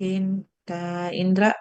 Kak Indra,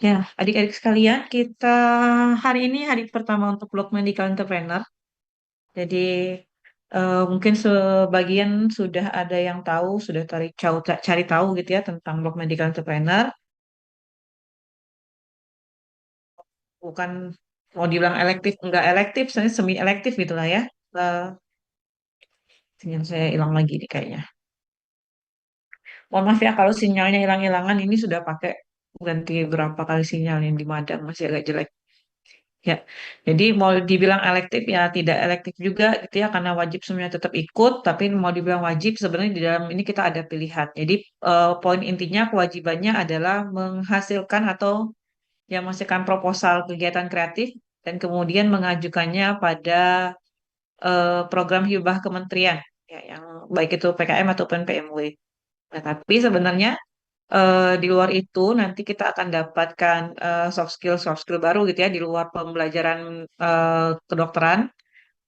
ya adik-adik sekalian, kita hari ini hari pertama untuk Blog Medical Entrepreneur. Jadi mungkin sebagian sudah ada yang tahu, sudah cari tahu gitu ya tentang Blog Medical Entrepreneur. Bukan mau dibilang elektif, enggak elektif, sebenarnya semi elektif gitulah ya. Eh, Sinyal saya hilang lagi nih kayaknya. Mohon maaf ya kalau sinyalnya hilang-hilangan. Ini sudah pakai ganti berapa kali sinyal yang di Madang masih agak jelek. Ya, jadi mau dibilang elektif ya tidak elektif juga gitu ya karena wajib semuanya tetap ikut, tapi mau dibilang wajib sebenarnya di dalam ini kita ada pilihan. Jadi poin intinya kewajibannya adalah menghasilkan atau yang menghasilkan proposal kegiatan kreatif dan kemudian mengajukannya pada program hibah kementerian ya yang baik itu PKM ataupun PMW. Nah, tapi sebenarnya di luar itu nanti kita akan dapatkan soft skill baru gitu ya di luar pembelajaran kedokteran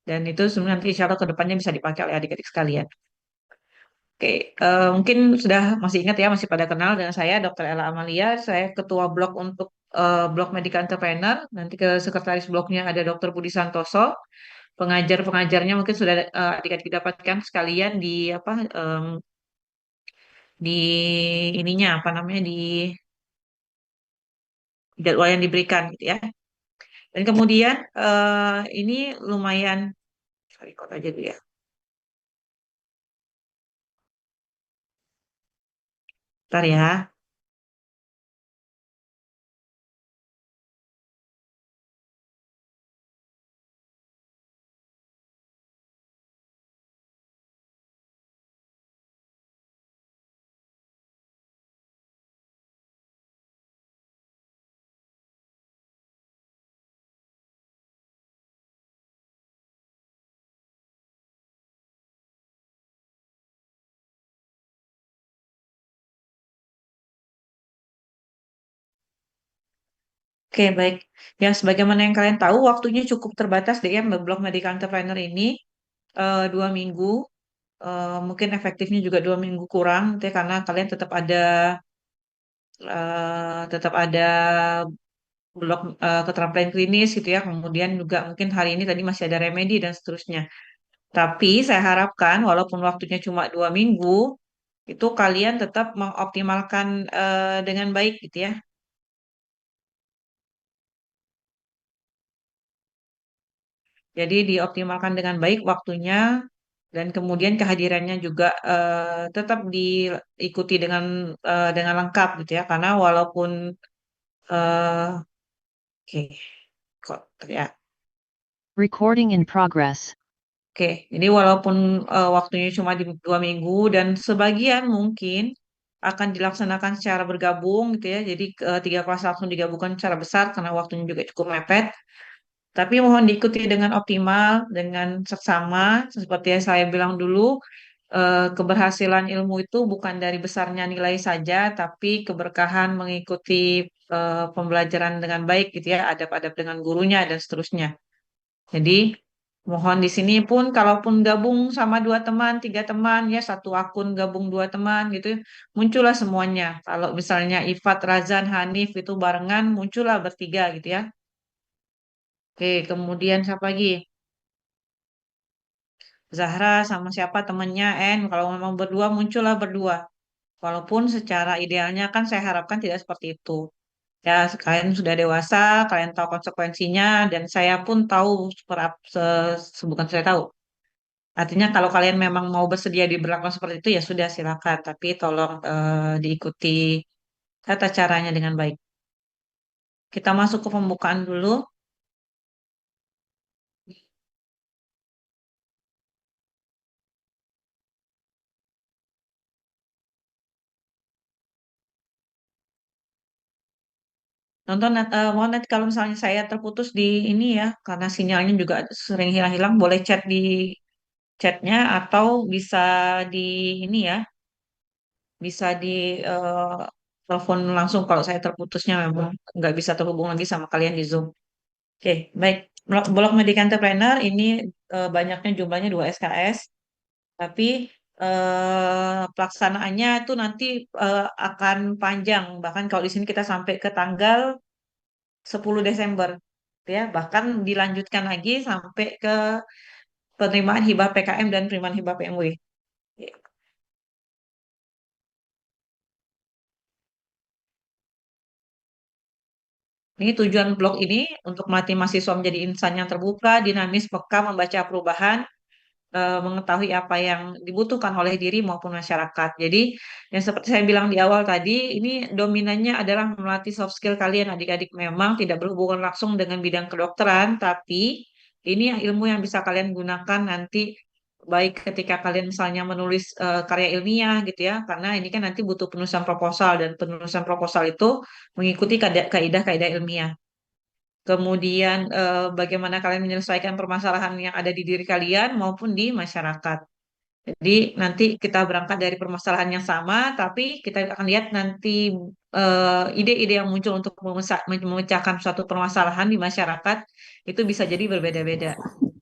dan itu sebenarnya nanti insya Allah ke depannya bisa dipakai oleh adik-adik sekalian. Oke, mungkin sudah masih ingat ya masih pada kenal dengan saya Dr. Ella Amalia, saya ketua blog untuk blog Medical Entrepreneur. Nanti ke sekretaris blognya ada Dr. Budi Santoso. Pengajar-pengajarnya mungkin sudah adik-adik dapatkan sekalian di apa di ininya apa namanya di jadwal yang diberikan gitu ya. Dan kemudian ini lumayan, sorry kok aja dulu ya. Ntar ya. Oke, baik. Ya, sebagaimana yang kalian tahu, waktunya cukup terbatas deh ya, blog Medical Entrepreneur ini 2 minggu. Mungkin efektifnya juga 2 minggu kurang, gitu ya, karena kalian tetap ada blog keterampilan klinis gitu ya. Kemudian juga mungkin hari ini tadi masih ada remedi dan seterusnya. Tapi saya harapkan walaupun waktunya cuma 2 minggu, itu kalian tetap mengoptimalkan dengan baik gitu ya. Jadi dioptimalkan dengan baik waktunya dan kemudian kehadirannya juga tetap diikuti dengan lengkap gitu ya. Karena walaupun oke kok ya. Recording in progress. Oke, jadi walaupun waktunya cuma di 2 minggu dan sebagian mungkin akan dilaksanakan secara bergabung gitu ya. Jadi tiga kelas langsung digabungkan secara besar karena waktunya juga cukup mepet. Tapi mohon diikuti dengan optimal, dengan seksama, seperti yang saya bilang dulu, keberhasilan ilmu itu bukan dari besarnya nilai saja, tapi keberkahan mengikuti pembelajaran dengan baik gitu ya, adab-adab dengan gurunya dan seterusnya. Jadi mohon di sini pun kalaupun gabung sama 2 teman, 3 teman ya satu akun gabung 2 teman gitu, muncullah semuanya. Kalau misalnya Ifat, Razan, Hanif itu barengan muncullah bertiga gitu ya. Oke, kemudian siapa lagi? Zahra sama siapa temennya kalau memang berdua muncullah berdua. Walaupun secara idealnya kan saya harapkan tidak seperti itu. Ya, kalian sudah dewasa, kalian tahu konsekuensinya, dan saya pun tahu bukan saya tahu. Artinya kalau kalian memang mau bersedia diberlakukan seperti itu ya sudah silakan, tapi tolong diikuti tata caranya dengan baik. Kita masuk ke pembukaan dulu. Nonton, mohon nanti kalau misalnya saya terputus di ini ya, karena sinyalnya juga sering hilang-hilang, boleh chat di chatnya atau bisa di ini ya, bisa di eh, telepon langsung kalau saya terputusnya memang nggak bisa terhubung lagi sama kalian di Zoom. Oke, baik. Blok Medik Entrepreneur ini banyaknya jumlahnya 2 SKS, tapi pelaksanaannya itu nanti akan panjang. Bahkan kalau di sini kita sampai ke tanggal 10 Desember, ya. Bahkan dilanjutkan lagi sampai ke penerimaan hibah PKM dan penerimaan hibah PMW. Ini tujuan blog ini untuk melatih mahasiswa menjadi insan yang terbuka, dinamis, peka, membaca perubahan, mengetahui apa yang dibutuhkan oleh diri maupun masyarakat. Jadi, yang seperti saya bilang di awal tadi, ini dominannya adalah melatih soft skill kalian adik-adik, memang tidak berhubungan langsung dengan bidang kedokteran, tapi ini yang ilmu yang bisa kalian gunakan nanti baik ketika kalian misalnya menulis karya ilmiah gitu ya, karena ini kan nanti butuh penulisan proposal dan penulisan proposal itu mengikuti kaidah-kaidah ilmiah. Kemudian bagaimana kalian menyelesaikan permasalahan yang ada di diri kalian maupun di masyarakat. Jadi nanti kita berangkat dari permasalahan yang sama, tapi kita akan lihat nanti ide-ide yang muncul untuk memecahkan suatu permasalahan di masyarakat itu bisa jadi berbeda-beda.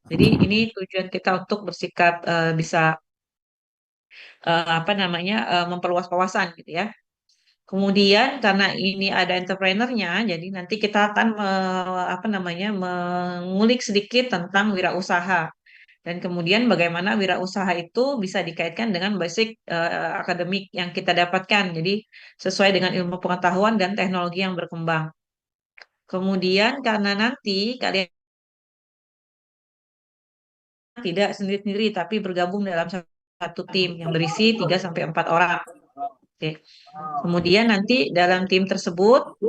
Jadi ini tujuan kita untuk bersikap bisa apa namanya memperluas wawasan gitu ya. Kemudian karena ini ada entrepreneurnya, jadi nanti kita akan apa namanya mengulik sedikit tentang wirausaha dan kemudian bagaimana wirausaha itu bisa dikaitkan dengan basic akademik yang kita dapatkan. Jadi sesuai dengan ilmu pengetahuan dan teknologi yang berkembang. Kemudian karena nanti kalian tidak sendiri-sendiri tapi bergabung dalam satu tim yang berisi 3 sampai 4 orang. Oke. Kemudian nanti dalam tim tersebut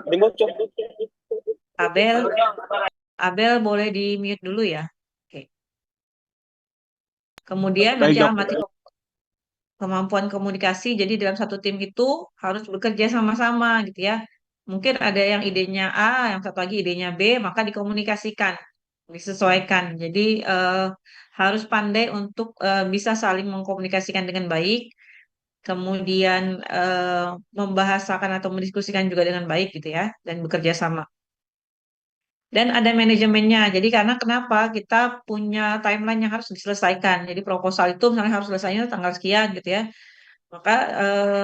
Ini bocor. Abel Abel boleh di mute dulu ya. Oke. Kemudian nanti Baik, dok. amati kemampuan komunikasi. Jadi dalam satu tim itu harus bekerja sama-sama gitu ya. Mungkin ada yang idenya A, yang satu lagi idenya B, maka dikomunikasikan, disesuaikan. Jadi harus pandai untuk bisa saling mengkomunikasikan dengan baik, kemudian membahasakan atau mendiskusikan juga dengan baik gitu ya, dan bekerja sama. Dan ada manajemennya. Jadi karena kenapa kita punya timeline yang harus diselesaikan. Jadi proposal itu misalnya harus selesainya tanggal sekian gitu ya. Maka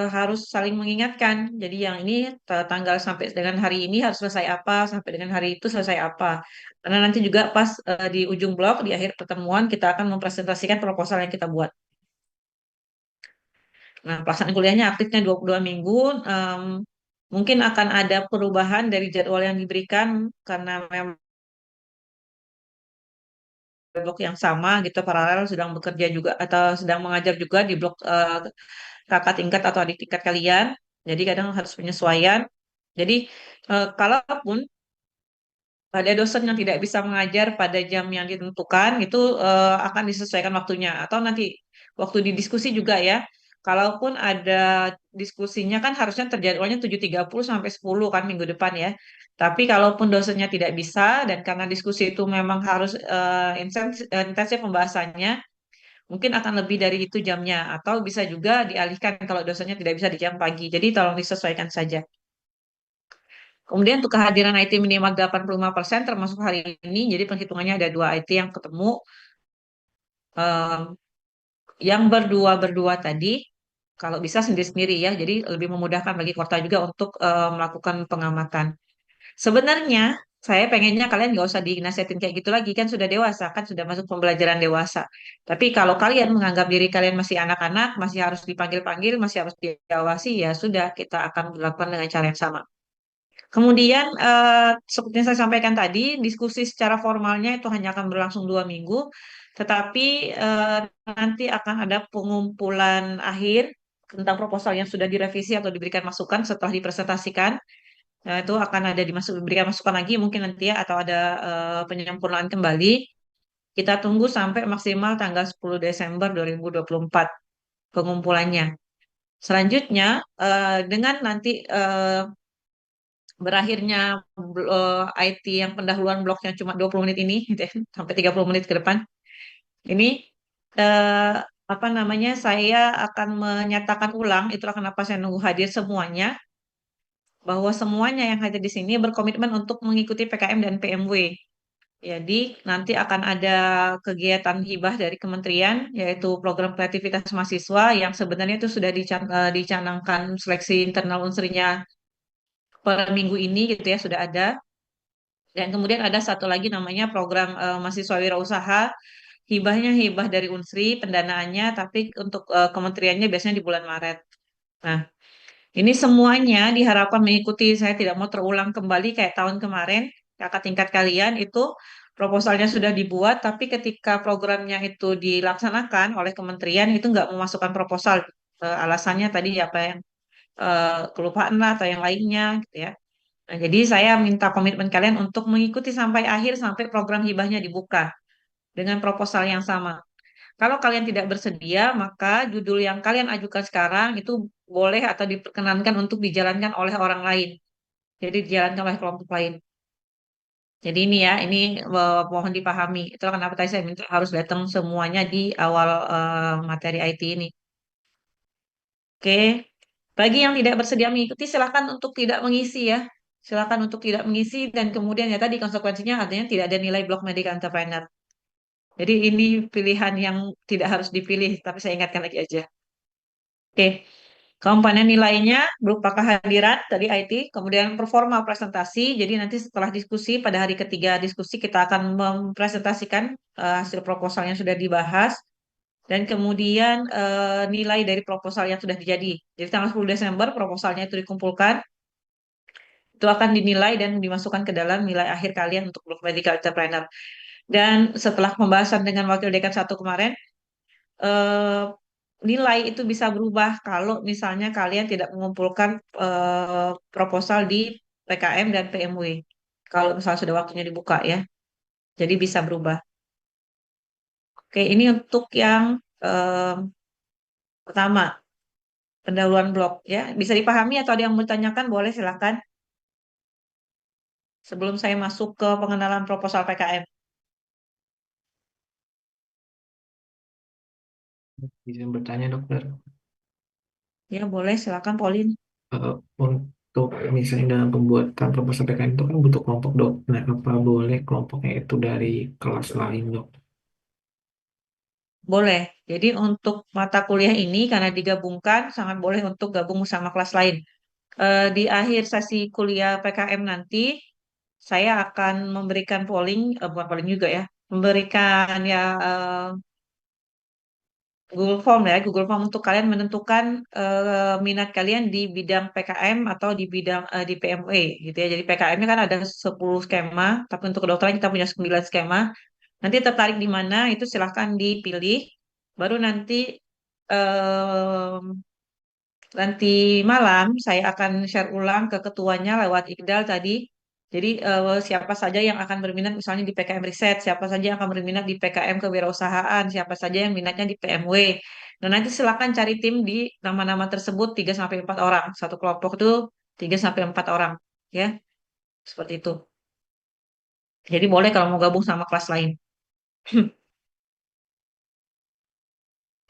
harus saling mengingatkan. Jadi yang ini tanggal sampai dengan hari ini harus selesai apa, sampai dengan hari itu selesai apa. Karena nanti juga pas di ujung blok, di akhir pertemuan, kita akan mempresentasikan proposal yang kita buat. Nah, pelaksanaan kuliahnya aktifnya 22 minggu. em, Mungkin akan ada perubahan dari jadwal yang diberikan karena memang blok yang sama gitu paralel sedang bekerja juga atau sedang mengajar juga di blok kakak tingkat atau adik tingkat kalian. Jadi kadang harus penyesuaian. Jadi kalaupun ada dosen yang tidak bisa mengajar pada jam yang ditentukan, itu akan disesuaikan waktunya. Atau nanti waktu di diskusi juga ya. Kalaupun ada diskusinya kan harusnya terjadwalnya 7.30 sampai 10 kan minggu depan ya. Tapi kalaupun dosennya tidak bisa dan karena diskusi itu memang harus intensif pembahasannya, mungkin akan lebih dari itu jamnya. Atau bisa juga dialihkan kalau dosennya tidak bisa di jam pagi. Jadi tolong disesuaikan saja. Kemudian untuk kehadiran IT minimal 85% termasuk hari ini, jadi penghitungannya ada 2 IT yang ketemu. Em, yang berdua-berdua tadi, kalau bisa sendiri-sendiri ya, jadi lebih memudahkan bagi Korta juga untuk melakukan pengamatan. Sebenarnya, saya pengennya kalian nggak usah dinasihatin kayak gitu lagi, kan sudah dewasa, kan sudah masuk pembelajaran dewasa. Tapi kalau kalian menganggap diri kalian masih anak-anak, masih harus dipanggil-panggil, masih harus diawasi, ya sudah, kita akan melakukan dengan cara yang sama. Kemudian, seperti yang saya sampaikan tadi, diskusi secara formalnya itu hanya akan berlangsung 2 minggu, tetapi nanti akan ada pengumpulan akhir tentang proposal yang sudah direvisi atau diberikan masukan setelah dipresentasikan. Nah, itu akan ada diberikan masukan lagi mungkin nanti ya, atau ada penyempurnaan kembali. Kita tunggu sampai maksimal tanggal 10 Desember 2024 pengumpulannya. Selanjutnya, dengan nanti berakhirnya IT yang pendahuluan bloknya cuma 20 menit ini, gitu ya, sampai 30 menit ke depan, ini eh, apa namanya, saya akan menyatakan ulang, itulah kenapa saya nunggu hadir semuanya, bahwa semuanya yang hadir di sini berkomitmen untuk mengikuti PKM dan PMW. Jadi nanti akan ada kegiatan hibah dari kementerian, yaitu program kreativitas mahasiswa yang sebenarnya itu sudah dicanangkan seleksi internal unsurnya per minggu ini gitu ya, sudah ada. Dan kemudian ada satu lagi namanya program mahasiswa wirausaha, hibahnya hibah dari Unsri, pendanaannya, tapi untuk kementeriannya biasanya di bulan Maret. Nah, ini semuanya diharapkan mengikuti, saya tidak mau terulang kembali kayak tahun kemarin, kakak tingkat kalian itu proposalnya sudah dibuat, tapi ketika programnya itu dilaksanakan oleh kementerian itu nggak memasukkan proposal. Alasannya tadi apa yang kelupaan lah atau yang lainnya gitu ya. Nah, jadi saya minta komitmen kalian untuk mengikuti sampai akhir sampai program hibahnya dibuka dengan proposal yang sama. Kalau kalian tidak bersedia, maka judul yang kalian ajukan sekarang itu boleh atau diperkenankan untuk dijalankan oleh orang lain. Jadi dijalankan oleh kelompok lain. Jadi ini ya, ini mohon dipahami. Itulah kenapa tadi saya minta harus datang semuanya di awal materi IT ini. Oke. Bagi yang tidak bersedia mengikuti, silakan untuk tidak mengisi ya. Silakan untuk tidak mengisi dan kemudian ya tadi konsekuensinya artinya tidak ada nilai blok medical entrepreneur. Jadi ini pilihan yang tidak harus dipilih, tapi saya ingatkan lagi aja. Oke. Komponen nilainya berupa kehadiran tadi IT, kemudian performa presentasi. Jadi nanti setelah diskusi pada hari ketiga diskusi kita akan mempresentasikan hasil proposal yang sudah dibahas dan kemudian nilai dari proposal yang sudah dijadi. Jadi tanggal 10 Desember proposalnya itu dikumpulkan, itu akan dinilai dan dimasukkan ke dalam nilai akhir kalian untuk blok medical entrepreneur. Dan setelah pembahasan dengan wakil dekan satu kemarin, eh, nilai itu bisa berubah kalau misalnya kalian tidak mengumpulkan proposal di PKM dan PMW. Kalau misalnya sudah waktunya dibuka ya. Jadi bisa berubah. Oke, ini untuk yang eh, pertama, pendahuluan blok ya. Bisa dipahami atau ada yang mau ditanyakan boleh silakan sebelum saya masuk ke pengenalan proposal PKM. Bisa bertanya dokter, Ya, boleh silakan Pauline. untuk misalnya dalam pembuatan proposal PKN itu kan butuh kelompok dok. Nah, apa boleh kelompoknya itu dari kelas lain dok? Boleh. Jadi untuk mata kuliah ini karena digabungkan sangat boleh untuk gabung sama kelas lain. Di akhir sesi kuliah PKM nanti, saya akan memberikan polling, bukan polling juga ya, memberikan ya Google Form untuk kalian menentukan minat kalian di bidang PKM atau di bidang di PMW gitu ya. Jadi PKM-nya kan ada 10 skema, tapi untuk kedokteran kita punya 9 skema. Nanti tertarik di mana itu silahkan dipilih. Baru nanti nanti malam saya akan share ulang ke ketuanya lewat Iqdal tadi. Jadi siapa saja yang akan berminat misalnya di PKM riset, siapa saja yang akan berminat di PKM kewirausahaan, siapa saja yang minatnya di PMW. Nah, nanti silakan cari tim di nama-nama tersebut 3 sampai 4 orang. Satu kelompok itu 3 sampai 4 orang, ya. Seperti itu. Jadi boleh kalau mau gabung sama kelas lain.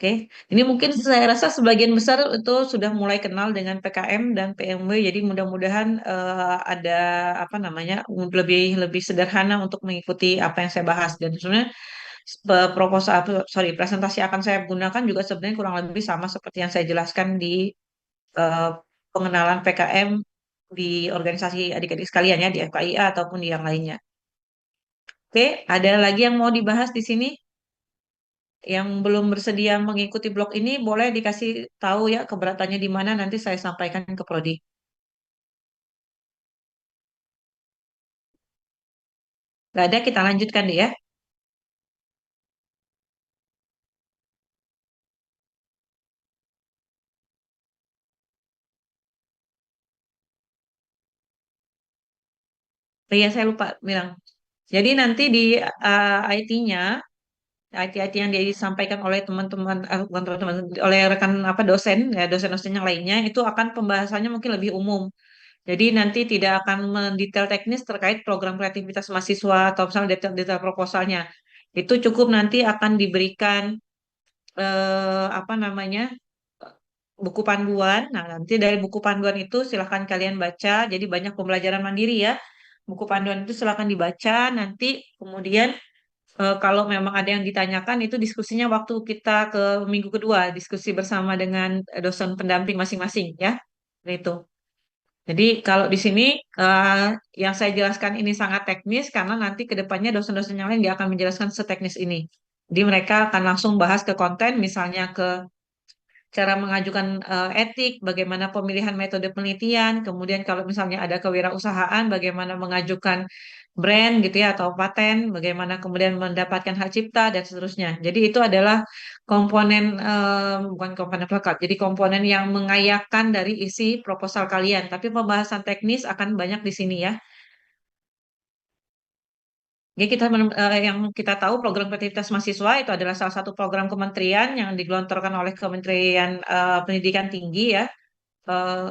Oke, ini mungkin saya rasa sebagian besar itu sudah mulai kenal dengan PKM dan PMW, jadi mudah-mudahan ada apa namanya lebih lebih sederhana untuk mengikuti apa yang saya bahas dan sebenarnya proposal sorry presentasi akan saya gunakan juga sebenarnya kurang lebih sama seperti yang saya jelaskan di eh, pengenalan PKM di organisasi adik-adik sekalian ya di FKIA ataupun di yang lainnya. Oke, ada lagi yang mau dibahas di sini? Yang belum bersedia mengikuti blog ini boleh dikasih tahu ya keberatannya di mana nanti saya sampaikan ke Prodi. Nggak ada, kita lanjutkan deh ya. Oh iya, saya lupa bilang. Jadi nanti di IT-nya, IT-IT yang disampaikan oleh teman-teman, bukan teman-teman, oleh rekan apa dosen, ya dosen-dosen yang lainnya, itu akan pembahasannya mungkin lebih umum. Jadi nanti tidak akan mendetail teknis terkait program kreativitas mahasiswa atau misalnya detail-detail proposalnya. Itu cukup nanti akan diberikan apa namanya buku panduan. Nah, nanti dari buku panduan itu silahkan kalian baca. Jadi banyak pembelajaran mandiri ya. Buku panduan itu silahkan dibaca. Nanti kemudian kalau memang ada yang ditanyakan itu diskusinya waktu kita ke minggu kedua, diskusi bersama dengan dosen pendamping masing-masing ya. Itu. Jadi kalau di sini eh, yang saya jelaskan ini sangat teknis karena nanti ke depannya dosen-dosen yang lain nggak akan menjelaskan seteknis ini. Jadi mereka akan langsung bahas ke konten, misalnya ke cara mengajukan etik, bagaimana pemilihan metode penelitian, kemudian kalau misalnya ada kewirausahaan, bagaimana mengajukan brand gitu ya atau paten, bagaimana kemudian mendapatkan hak cipta dan seterusnya. Jadi itu adalah komponen bukan komponen pelengkap, jadi komponen yang mengayakan dari isi proposal kalian. Tapi pembahasan teknis akan banyak di sini ya. Jadi yang kita tahu program kreativitas mahasiswa itu adalah salah satu program kementerian yang digelontorkan oleh Kementerian Pendidikan Tinggi ya. Eh,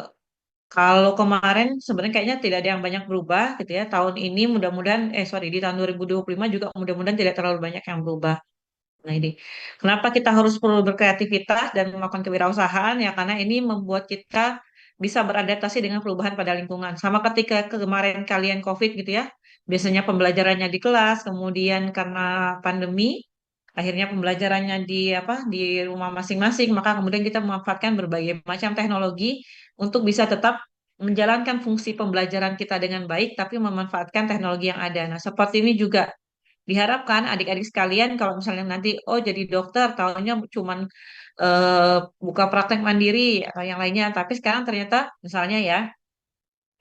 Kalau kemarin sebenarnya kayaknya tidak ada yang banyak berubah gitu ya. Tahun ini mudah-mudahan, sorry, di tahun 2025 juga mudah-mudahan tidak terlalu banyak yang berubah. Nah ini, kenapa kita harus perlu berkreativitas dan melakukan kewirausahaan ya? Karena ini membuat kita bisa beradaptasi dengan perubahan pada lingkungan. Sama ketika kemarin kalian COVID gitu ya, biasanya pembelajarannya di kelas, kemudian karena pandemi, akhirnya pembelajarannya di rumah masing-masing, maka kemudian kita memanfaatkan berbagai macam teknologi untuk bisa tetap menjalankan fungsi pembelajaran kita dengan baik, tapi memanfaatkan teknologi yang ada. Nah, seperti ini juga diharapkan adik-adik sekalian kalau misalnya nanti oh jadi dokter tahunya cuman eh, buka praktek mandiri atau yang lainnya, tapi sekarang ternyata misalnya ya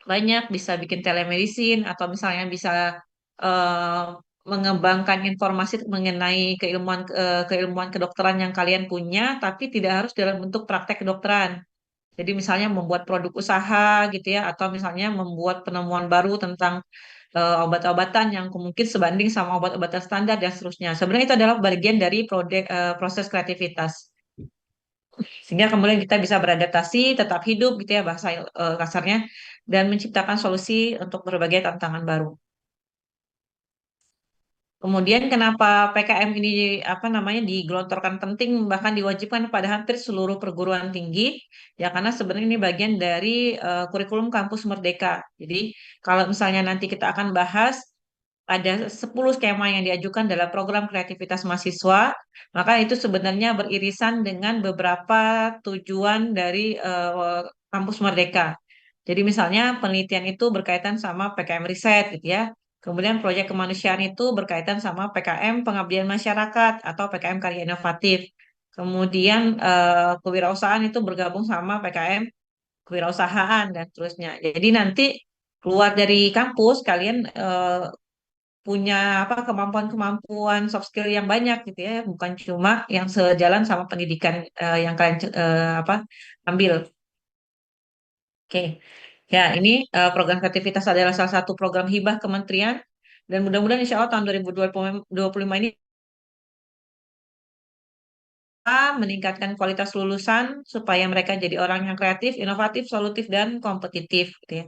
banyak bisa bikin telemedicine atau misalnya bisa eh, mengembangkan informasi mengenai keilmuan kedokteran yang kalian punya, tapi tidak harus dalam bentuk praktek kedokteran. Jadi misalnya membuat produk usaha gitu ya, atau misalnya membuat penemuan baru tentang obat-obatan yang mungkin sebanding sama obat-obatan standar dan seterusnya. Sebenarnya itu adalah bagian dari proses kreativitas. Sehingga kemudian kita bisa beradaptasi, tetap hidup gitu ya bahasa kasarnya, dan menciptakan solusi untuk berbagai tantangan baru. Kemudian kenapa PKM ini apa namanya digelontorkan penting bahkan diwajibkan pada hampir seluruh perguruan tinggi ya karena sebenarnya ini bagian dari kurikulum kampus Merdeka. Jadi kalau misalnya nanti kita akan bahas ada 10 skema yang diajukan dalam program kreativitas mahasiswa, maka itu sebenarnya beririsan dengan beberapa tujuan dari kampus Merdeka. Jadi misalnya penelitian itu berkaitan sama PKM riset gitu ya. Kemudian proyek kemanusiaan itu berkaitan sama PKM pengabdian masyarakat atau PKM karya inovatif. Kemudian kewirausahaan itu bergabung sama PKM kewirausahaan dan seterusnya. Jadi nanti keluar dari kampus kalian punya apa kemampuan-kemampuan soft skill yang banyak gitu ya, bukan cuma yang sejalan sama pendidikan yang kalian apa ambil. Oke. Ya, ini program kreativitas adalah salah satu program hibah kementerian dan mudah-mudahan insya Allah tahun 2025 ini meningkatkan kualitas lulusan supaya mereka jadi orang yang kreatif, inovatif, solutif, dan kompetitif. Gitu ya.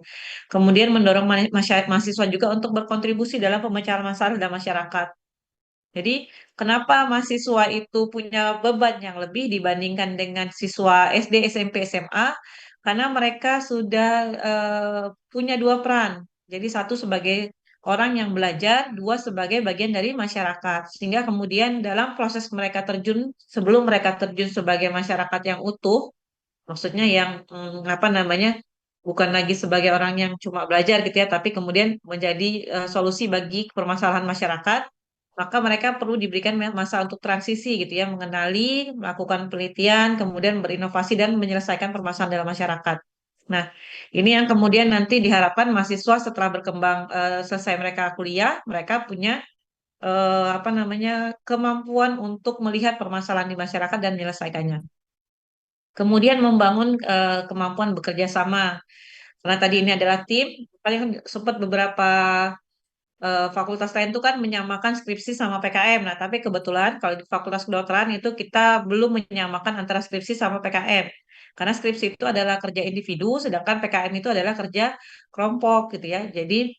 Kemudian mendorong mahasiswa juga untuk berkontribusi dalam pemecahan masalah dalam masyarakat. Jadi, kenapa mahasiswa itu punya beban yang lebih dibandingkan dengan siswa SD, SMP, SMA? Karena mereka sudah punya dua peran. Jadi, satu sebagai orang yang belajar, dua sebagai bagian dari masyarakat. Sehingga kemudian dalam proses mereka terjun, sebelum mereka terjun sebagai masyarakat yang utuh, maksudnya yang apa namanya, bukan lagi sebagai orang yang cuma belajar gitu ya, tapi kemudian menjadi solusi bagi permasalahan masyarakat, maka mereka perlu diberikan masa untuk transisi gitu ya, mengenali, melakukan penelitian, kemudian berinovasi dan menyelesaikan permasalahan dalam masyarakat. Nah, ini yang kemudian nanti diharapkan mahasiswa setelah berkembang selesai mereka kuliah, mereka punya apa namanya kemampuan untuk melihat permasalahan di masyarakat dan menyelesaikannya. Kemudian membangun kemampuan bekerja sama. Karena tadi ini adalah tim, paling sempat beberapa fakultas lain itu kan menyamakan skripsi sama PKM. Nah, tapi kebetulan kalau di Fakultas Kedokteran itu kita belum menyamakan antara skripsi sama PKM. Karena skripsi itu adalah kerja individu, sedangkan PKM itu adalah kerja kelompok gitu ya. Jadi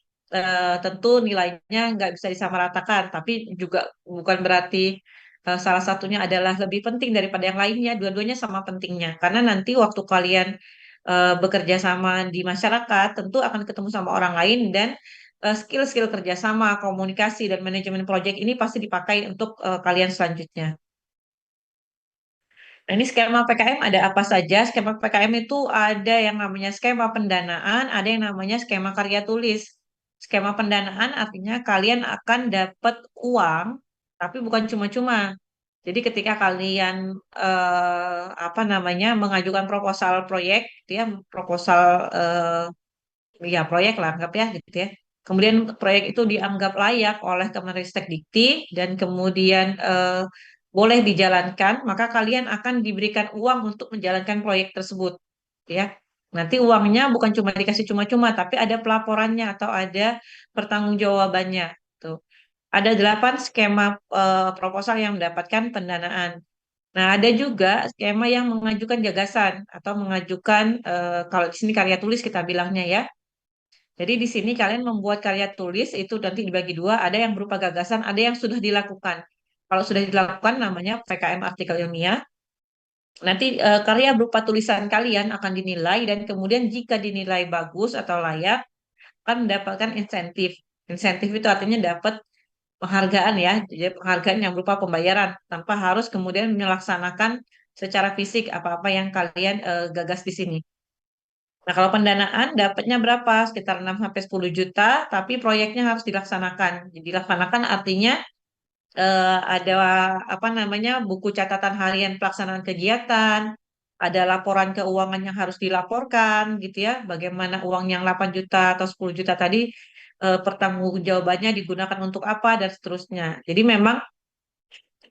tentu nilainya nggak bisa disamaratakan, tapi juga bukan berarti salah satunya adalah lebih penting daripada yang lainnya. Dua-duanya sama pentingnya. Karena nanti waktu kalian bekerja sama di masyarakat, tentu akan ketemu sama orang lain dan skill-skill kerjasama, komunikasi, dan manajemen proyek ini pasti dipakai untuk kalian selanjutnya. Nah, ini skema PKM ada apa saja? Skema PKM itu ada yang namanya skema pendanaan, ada yang namanya skema karya tulis. Skema pendanaan artinya kalian akan dapat uang, tapi bukan cuma-cuma. Jadi ketika kalian apa namanya mengajukan proposal proyek, gitu ya proposal ya proyek lah anggap ya gitu ya. Kemudian proyek itu dianggap layak oleh Kemenristek-Dikti dan kemudian boleh dijalankan, maka kalian akan diberikan uang untuk menjalankan proyek tersebut, ya. Nanti uangnya bukan cuma dikasih cuma-cuma, tapi ada pelaporannya atau ada pertanggungjawabannya. Tuh. Ada 8 skema proposal yang mendapatkan pendanaan. Nah, ada juga skema yang mengajukan gagasan atau mengajukan kalau di sini karya tulis kita bilangnya ya. Jadi di sini kalian membuat karya tulis itu nanti dibagi dua, ada yang berupa gagasan, ada yang sudah dilakukan. Kalau sudah dilakukan namanya PKM artikel ilmiah. Nanti karya berupa tulisan kalian akan dinilai dan kemudian jika dinilai bagus atau layak akan mendapatkan insentif. Insentif itu artinya dapat penghargaan ya, jadi penghargaan yang berupa pembayaran tanpa harus kemudian melaksanakan secara fisik apa-apa yang kalian gagas di sini. Nah, kalau pendanaan dapatnya berapa? Sekitar 6 sampai 10 juta, tapi proyeknya harus dilaksanakan. Jadi dilaksanakan artinya ada apa namanya? Buku catatan harian pelaksanaan kegiatan, ada laporan keuangan yang harus dilaporkan gitu ya. Bagaimana uang yang 8 juta atau 10 juta tadi pertanggungjawabannya digunakan untuk apa dan seterusnya. Jadi memang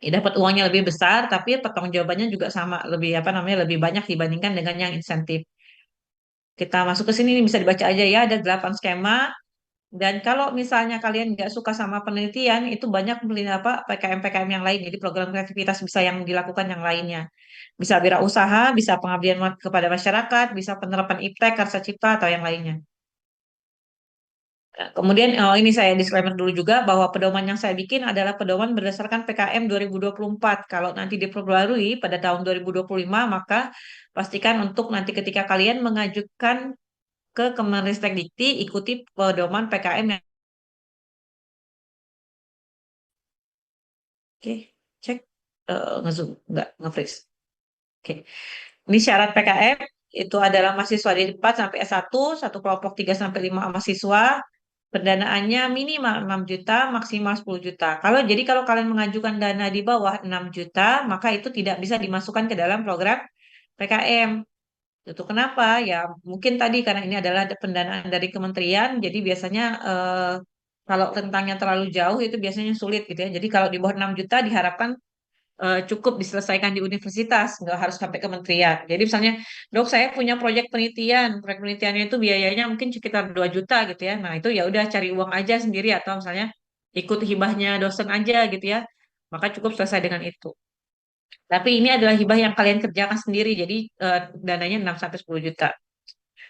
ya, dapat uangnya lebih besar, tapi pertanggungjawabannya juga sama, lebih apa namanya? Lebih banyak dibandingkan dengan yang insentif. Kita masuk ke sini nih, bisa dibaca aja ya, ada 8 skema. Dan kalau misalnya kalian nggak suka sama penelitian, itu banyak apa PKM-PKM yang lain. Jadi program kreativitas bisa yang dilakukan yang lainnya. Bisa wirausaha, bisa pengabdian kepada masyarakat, bisa penerapan iptek, karsa cipta, atau yang lainnya. Kemudian ini saya disclaimer dulu juga bahwa pedoman yang saya bikin adalah pedoman berdasarkan PKM 2024. Kalau nanti diperbarui pada tahun 2025, maka pastikan untuk nanti ketika kalian mengajukan ke Kemenristek-Dikti ikuti pedoman PKM yang oke, cek ngezoom, enggak nge-freeze. Oke. Ini syarat PKM itu adalah mahasiswa di 4 sampai S1, satu kelompok 3 sampai 5 mahasiswa. Pendanaannya minimal 6 juta, maksimal 10 juta. Kalau kalian mengajukan dana di bawah 6 juta, maka itu tidak bisa dimasukkan ke dalam program PKM. Itu kenapa? Ya, mungkin tadi karena ini adalah pendanaan dari kementerian, jadi biasanya kalau rentangnya terlalu jauh itu biasanya sulit gitu ya. Jadi kalau di bawah 6 juta diharapkan cukup diselesaikan di universitas, nggak harus sampai kementerian. Jadi misalnya, dok saya punya proyek penelitiannya itu biayanya mungkin sekitar 2 juta gitu ya. Nah itu ya udah cari uang aja sendiri atau misalnya ikut hibahnya dosen aja gitu ya. Maka cukup selesai dengan itu. Tapi ini adalah hibah yang kalian kerjakan sendiri, jadi dananya 6 sampai 10 juta.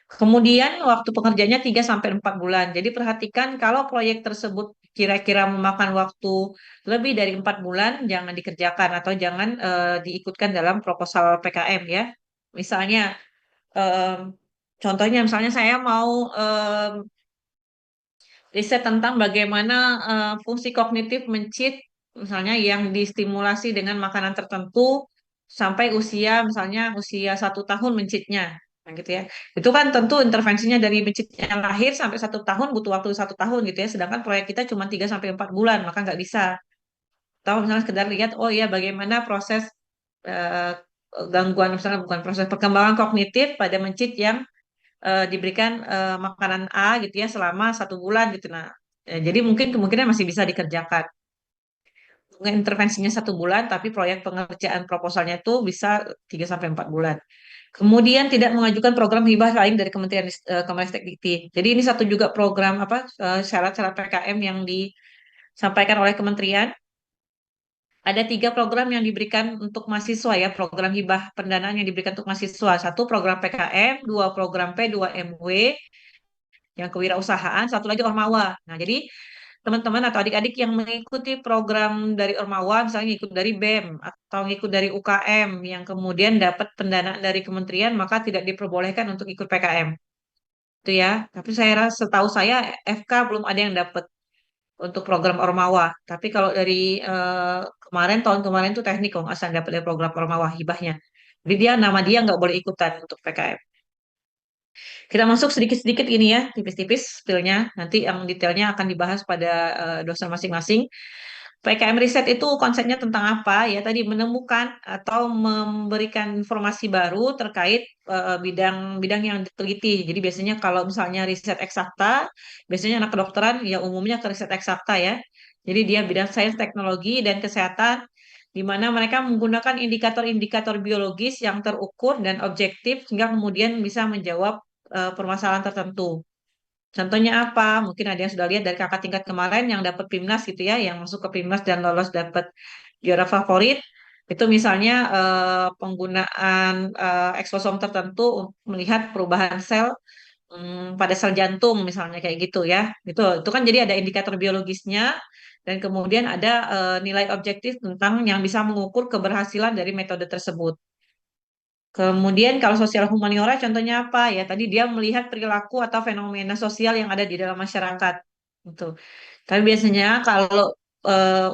Kemudian waktu pekerjaannya 3 sampai 4 bulan. Jadi perhatikan kalau proyek tersebut kira-kira memakan waktu lebih dari 4 bulan, jangan dikerjakan atau jangan diikutkan dalam proposal PKM ya. Misalnya, em, contohnya misalnya saya mau riset tentang bagaimana fungsi kognitif mencit, misalnya yang distimulasi dengan makanan tertentu sampai usia misalnya usia 1 tahun mencitnya, nah, gitu ya. Itu kan tentu intervensinya dari mencitnya lahir sampai 1 tahun butuh waktu 1 tahun gitu ya. Sedangkan proyek kita cuma 3 sampai 4 bulan, maka nggak bisa. Atau misalnya sekedar lihat, oh iya bagaimana proses eh, gangguan misalnya bukan proses perkembangan kognitif pada mencit yang diberikan makanan A gitu ya selama 1 bulan gitu. Nah, jadi mungkin kemungkinan masih bisa dikerjakan. Mungkin intervensinya 1 bulan, tapi proyek pengerjaan proposalnya itu bisa 3 sampai 4 bulan. Kemudian tidak mengajukan program hibah lain dari Kementerian Kemendikti. Jadi ini satu juga program apa syarat-syarat PKM yang disampaikan oleh kementerian. Ada 3 program yang diberikan untuk mahasiswa ya, program hibah pendanaan yang diberikan untuk mahasiswa. Satu program PKM, 2 program P2MW yang kewirausahaan, satu lagi Ormawa. Nah, jadi teman-teman atau adik-adik yang mengikuti program dari Ormawa, misalnya ngikut dari BEM atau ngikut dari UKM yang kemudian dapat pendanaan dari kementerian, maka tidak diperbolehkan untuk ikut PKM. Itu ya. Tapi setahu saya FK belum ada yang dapat untuk program Ormawa. Tapi kalau dari tahun kemarin tuh teknik kok nggak salah dapat dari program Ormawa hibahnya. Jadi nama dia nggak boleh ikutan untuk PKM. Kita masuk sedikit-sedikit ini ya, tipis-tipis spillnya. Nanti yang detailnya akan dibahas pada dosen masing-masing. PKM riset itu konsepnya tentang apa? Ya tadi menemukan atau memberikan informasi baru terkait bidang-bidang yang diteliti. Jadi biasanya kalau misalnya riset eksakta, biasanya anak kedokteran ya umumnya ke riset eksakta ya. Jadi dia bidang sains, teknologi, dan kesehatan, di mana mereka menggunakan indikator-indikator biologis yang terukur dan objektif sehingga kemudian bisa menjawab permasalahan tertentu. Contohnya apa? Mungkin ada yang sudah lihat dari kakak tingkat kemarin yang dapat PIMNAS gitu ya, yang masuk ke PIMNAS dan lolos dapat juara favorit. Itu misalnya penggunaan eksosom tertentu untuk melihat perubahan sel pada sel jantung misalnya kayak gitu ya. Itu kan jadi ada indikator biologisnya dan kemudian ada nilai objektif tentang yang bisa mengukur keberhasilan dari metode tersebut. Kemudian kalau sosial humaniora contohnya apa? Ya tadi dia melihat perilaku atau fenomena sosial yang ada di dalam masyarakat. Gitu. Tapi biasanya kalau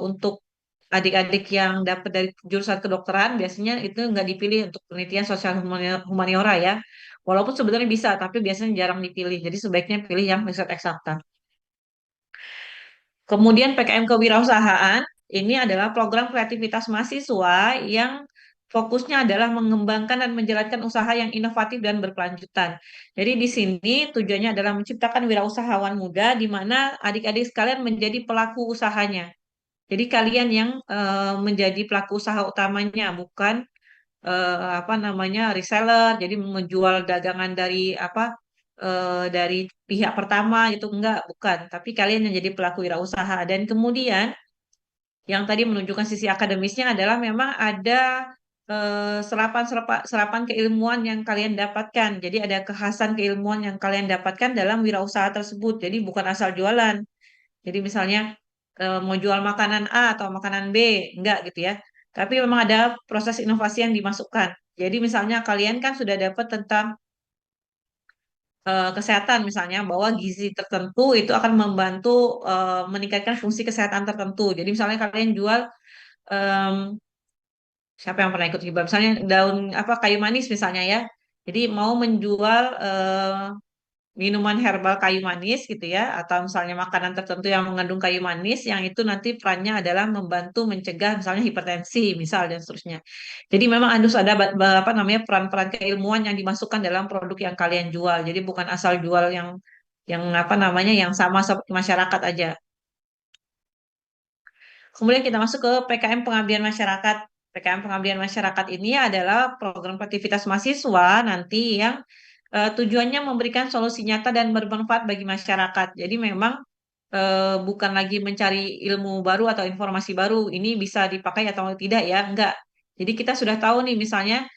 untuk adik-adik yang dapat dari jurusan kedokteran, biasanya itu nggak dipilih untuk penelitian sosial humaniora ya. Walaupun sebenarnya bisa, tapi biasanya jarang dipilih. Jadi sebaiknya pilih yang riset eksakta. Kemudian PKM kewirausahaan, ini adalah program kreativitas mahasiswa yang fokusnya adalah mengembangkan dan menjalankan usaha yang inovatif dan berkelanjutan. Jadi di sini tujuannya adalah menciptakan wirausahawan muda di mana adik-adik sekalian menjadi pelaku usahanya. Jadi kalian yang menjadi pelaku usaha utamanya, bukan apa namanya reseller, jadi menjual dagangan dari apa dari pihak pertama gitu enggak, bukan. Tapi kalian yang jadi pelaku wirausaha dan kemudian yang tadi menunjukkan sisi akademisnya adalah memang ada serapan keilmuan yang kalian dapatkan. Jadi ada kekhasan keilmuan yang kalian dapatkan dalam wirausaha tersebut. Jadi bukan asal jualan. Jadi misalnya mau jual makanan A atau makanan B, enggak gitu ya. Tapi memang ada proses inovasi yang dimasukkan. Jadi misalnya kalian kan sudah dapat tentang kesehatan misalnya bahwa gizi tertentu itu akan membantu meningkatkan fungsi kesehatan tertentu. Jadi misalnya kalian jual em, siapa yang pernah ikut hibah? Misalnya daun apa kayu manis misalnya ya. Jadi mau menjual minuman herbal kayu manis gitu ya, atau misalnya makanan tertentu yang mengandung kayu manis, yang itu nanti perannya adalah membantu mencegah misalnya hipertensi, misal dan seterusnya. Jadi memang harus ada apa namanya peran-peran keilmuan yang dimasukkan dalam produk yang kalian jual. Jadi bukan asal jual yang apa namanya yang sama seperti masyarakat aja. Kemudian kita masuk ke PKM Pengabdian Masyarakat. PKM Pengabdian Masyarakat ini adalah program aktivitas mahasiswa nanti yang tujuannya memberikan solusi nyata dan bermanfaat bagi masyarakat. Jadi memang bukan lagi mencari ilmu baru atau informasi baru, ini bisa dipakai atau tidak ya, enggak. Jadi kita sudah tahu nih misalnya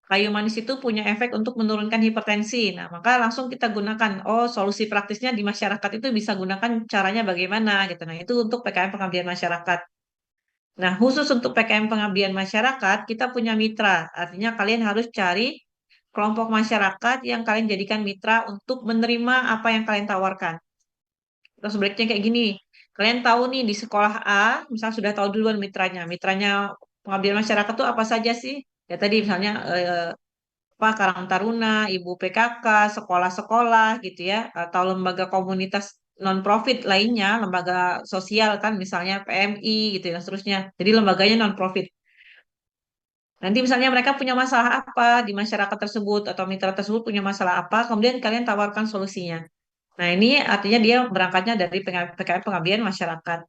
kayu manis itu punya efek untuk menurunkan hipertensi. Nah, maka langsung kita gunakan, oh solusi praktisnya di masyarakat itu bisa gunakan caranya bagaimana gitu. Nah, itu untuk PKM pengabdian masyarakat. Nah, khusus untuk PKM pengabdian masyarakat, kita punya mitra. Artinya kalian harus cari kelompok masyarakat yang kalian jadikan mitra untuk menerima apa yang kalian tawarkan. Terus sebaliknya kayak gini, kalian tahu nih di sekolah A, misal sudah tahu duluan mitranya. Mitranya pengabdian masyarakat itu apa saja sih? Ya tadi misalnya apa Karang Taruna, Ibu PKK, sekolah-sekolah gitu ya, atau lembaga komunitas non-profit lainnya, lembaga sosial kan misalnya PMI gitu ya, dan seterusnya. Jadi lembaganya non-profit. Nanti misalnya mereka punya masalah apa di masyarakat tersebut atau mitra tersebut punya masalah apa, kemudian kalian tawarkan solusinya. Nah, ini artinya dia berangkatnya dari PKM pengabdian masyarakat.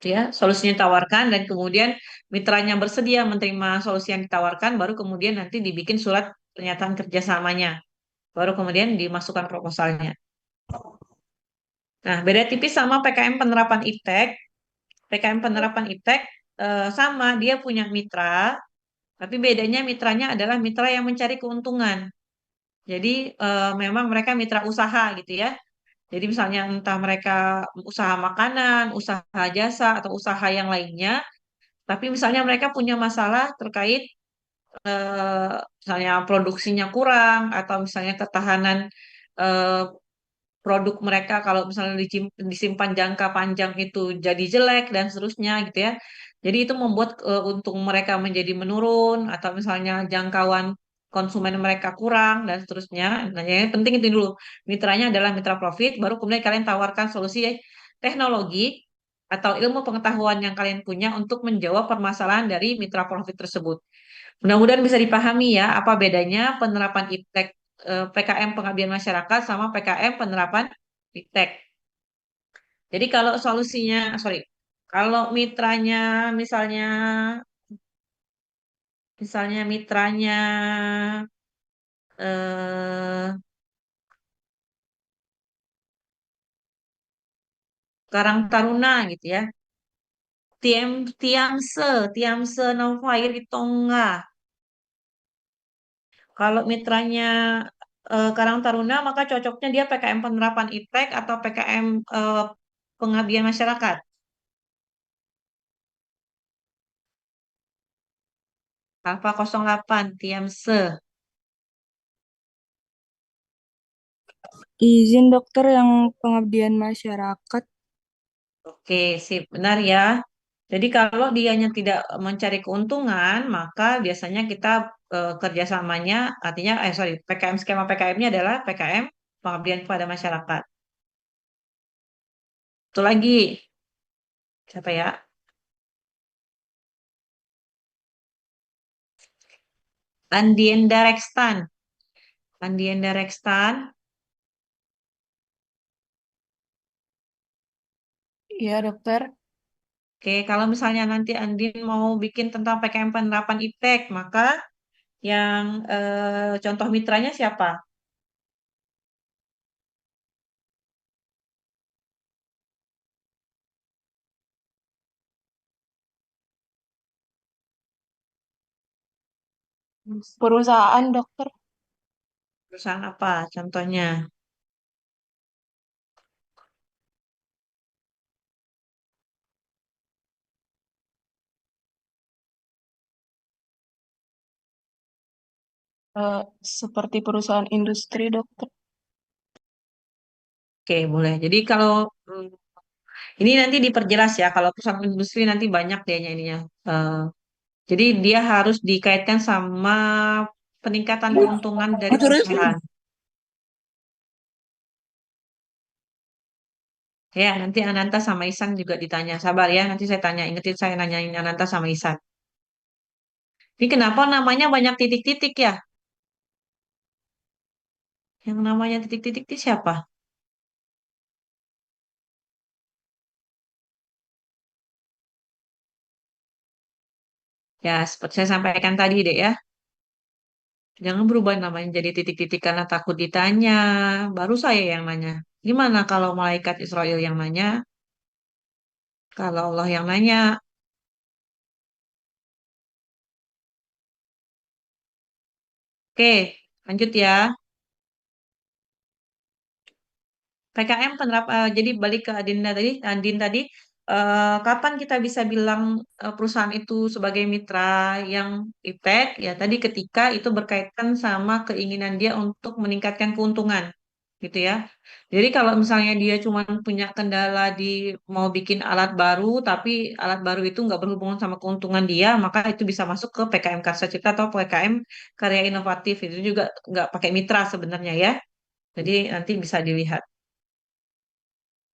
Ya, solusinya ditawarkan dan kemudian mitranya bersedia menerima solusi yang ditawarkan, baru kemudian nanti dibikin surat pernyataan kerjasamanya, baru kemudian dimasukkan proposalnya. Nah, beda tipis sama PKM penerapan IPTEK. PKM penerapan IPTEK sama, dia punya mitra, tapi bedanya mitranya adalah mitra yang mencari keuntungan. Jadi memang mereka mitra usaha gitu ya. Jadi misalnya entah mereka usaha makanan, usaha jasa, atau usaha yang lainnya, tapi misalnya mereka punya masalah terkait misalnya produksinya kurang, atau misalnya ketahanan eh, produk mereka kalau misalnya disimpan jangka panjang itu jadi jelek dan seterusnya gitu ya. Jadi itu membuat untung mereka menjadi menurun, atau misalnya jangkauan konsumen mereka kurang dan seterusnya. Nah, yang penting itu dulu. Mitranya adalah mitra profit, baru kemudian kalian tawarkan solusi teknologi atau ilmu pengetahuan yang kalian punya untuk menjawab permasalahan dari mitra profit tersebut. Mudah-mudahan bisa dipahami ya apa bedanya penerapan IPTEK PKM pengabdian masyarakat sama PKM penerapan IPTEK. Jadi kalau solusinya, sorry, kalau mitranya misalnya misalnya mitranya eh, Karang Taruna gitu ya. Tiamse Navair di Tonga. Kalau mitranya Karang Taruna, maka cocoknya dia PKM penerapan IPTEK atau PKM pengabdian masyarakat. Alfa 08 Tiamse. Izin dokter yang pengabdian masyarakat. Oke, sip, benar ya. Jadi kalau dianya tidak mencari keuntungan, maka biasanya kita kerjasamanya, artinya, sorry, PKM skema PKM-nya adalah PKM pengabdian kepada masyarakat. Itu lagi, siapa ya? Andienda Rekstan. Andienda Rekstan. Iya dokter. Oke, kalau misalnya nanti Andin mau bikin tentang PKM penerapan IPTEK, maka yang contoh mitranya siapa? Perusahaan dokter. Perusahaan apa? Contohnya. Eh, Seperti perusahaan industri dokter. Oke, boleh. Jadi kalau ini nanti diperjelas ya, kalau perusahaan industri nanti banyak dia ininya. Eh, jadi dia harus dikaitkan sama peningkatan keuntungan dari perusahaan. Ya, nanti Ananta sama Isan juga ditanya. Sabar ya, nanti saya tanya. Ingetin saya nanyain Ananta sama Isan. Ini kenapa namanya banyak titik-titik ya? Yang namanya titik-titik itu siapa? Ya, seperti saya sampaikan tadi deh ya. Jangan berubah namanya jadi titik-titik karena takut ditanya. Baru saya yang nanya. Gimana kalau malaikat Israel yang nanya? Kalau Allah yang nanya? Oke, lanjut ya. PKM jadi balik ke Andin tadi, kapan kita bisa bilang perusahaan itu sebagai mitra yang iptek? Ya tadi ketika itu berkaitan sama keinginan dia untuk meningkatkan keuntungan, gitu ya. Jadi kalau misalnya dia cuma punya kendala di mau bikin alat baru, tapi alat baru itu nggak berhubungan sama keuntungan dia, maka itu bisa masuk ke PKM Karsa Cipta atau PKM Karya Inovatif. Itu juga nggak pakai mitra sebenarnya ya. Jadi nanti bisa dilihat.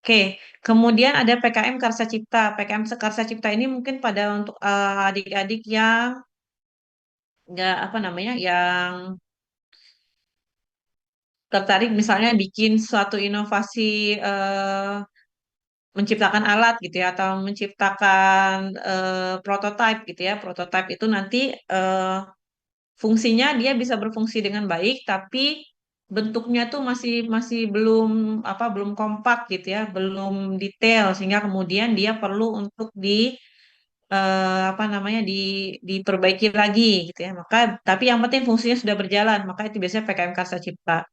Oke, kemudian ada PKM Karsa Cipta. PKM Karsa Cipta ini mungkin pada untuk adik-adik yang nggak apa namanya, yang tertarik misalnya bikin suatu inovasi, menciptakan alat gitu ya, atau menciptakan prototipe gitu ya. Prototipe itu nanti eh, fungsinya dia bisa berfungsi dengan baik, tapi bentuknya tuh masih masih belum apa, belum kompak gitu ya, belum detail, sehingga kemudian dia perlu untuk apa namanya, diperbaiki lagi gitu ya. Maka tapi yang penting fungsinya sudah berjalan, maka itu biasanya PKM Karsa Cipta.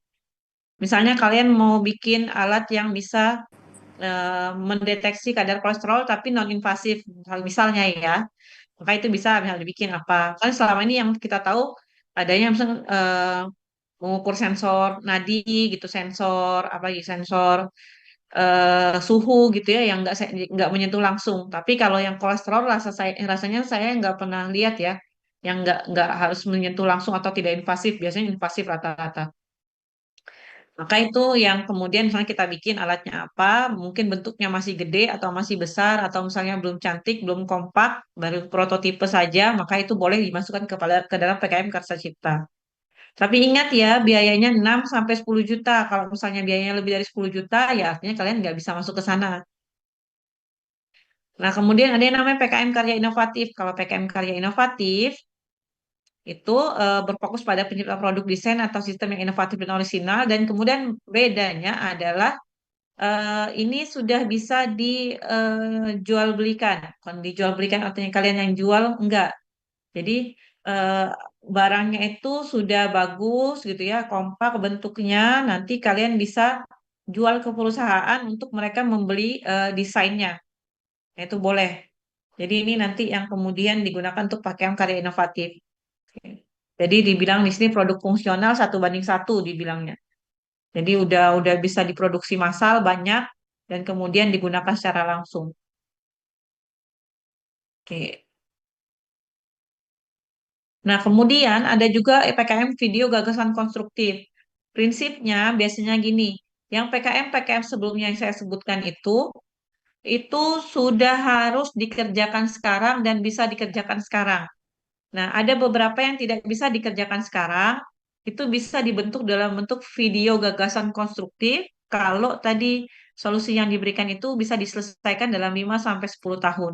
Misalnya kalian mau bikin alat yang bisa mendeteksi kadar kolesterol tapi non invasif, misalnya ya, maka itu bisa misalnya dibikin apa, kan selama ini yang kita tahu adanya misalnya mengukur sensor nadi gitu, sensor apa ya, sensor suhu gitu ya, yang nggak menyentuh langsung. Tapi kalau yang kolesterol rasanya saya nggak pernah lihat ya, yang nggak harus menyentuh langsung atau tidak invasif, biasanya invasif rata-rata. Maka itu yang kemudian misalnya kita bikin alatnya apa, mungkin bentuknya masih gede atau masih besar atau misalnya belum cantik, belum kompak, baru prototipe saja, maka itu boleh dimasukkan ke dalam PKM Karsa Cipta. Tapi ingat ya, biayanya 6 sampai 10 juta. Kalau misalnya biayanya lebih dari 10 juta, ya artinya kalian nggak bisa masuk ke sana. Nah, kemudian ada yang namanya PKM Karya Inovatif. Kalau PKM Karya Inovatif, itu berfokus pada penciptaan produk desain atau sistem yang inovatif dan orisinal. Dan kemudian bedanya adalah ini sudah bisa dijual belikan. Kalau dijual belikan artinya kalian yang jual, enggak. Jadi eh, barangnya itu sudah bagus gitu ya, kompak bentuknya. Nanti kalian bisa jual ke perusahaan untuk mereka membeli desainnya. Nah, itu boleh. Jadi ini nanti yang kemudian digunakan untuk pakaian karya inovatif. Oke. Jadi dibilang di sini produk fungsional 1:1 dibilangnya. Jadi udah bisa diproduksi massal banyak dan kemudian digunakan secara langsung. Oke. Nah, kemudian ada juga PKM video gagasan konstruktif. Prinsipnya biasanya gini, yang PKM sebelumnya yang saya sebutkan itu sudah harus dikerjakan sekarang dan bisa dikerjakan sekarang. Nah, ada beberapa yang tidak bisa dikerjakan sekarang, itu bisa dibentuk dalam bentuk video gagasan konstruktif kalau tadi solusi yang diberikan itu bisa diselesaikan dalam 5 sampai 10 tahun.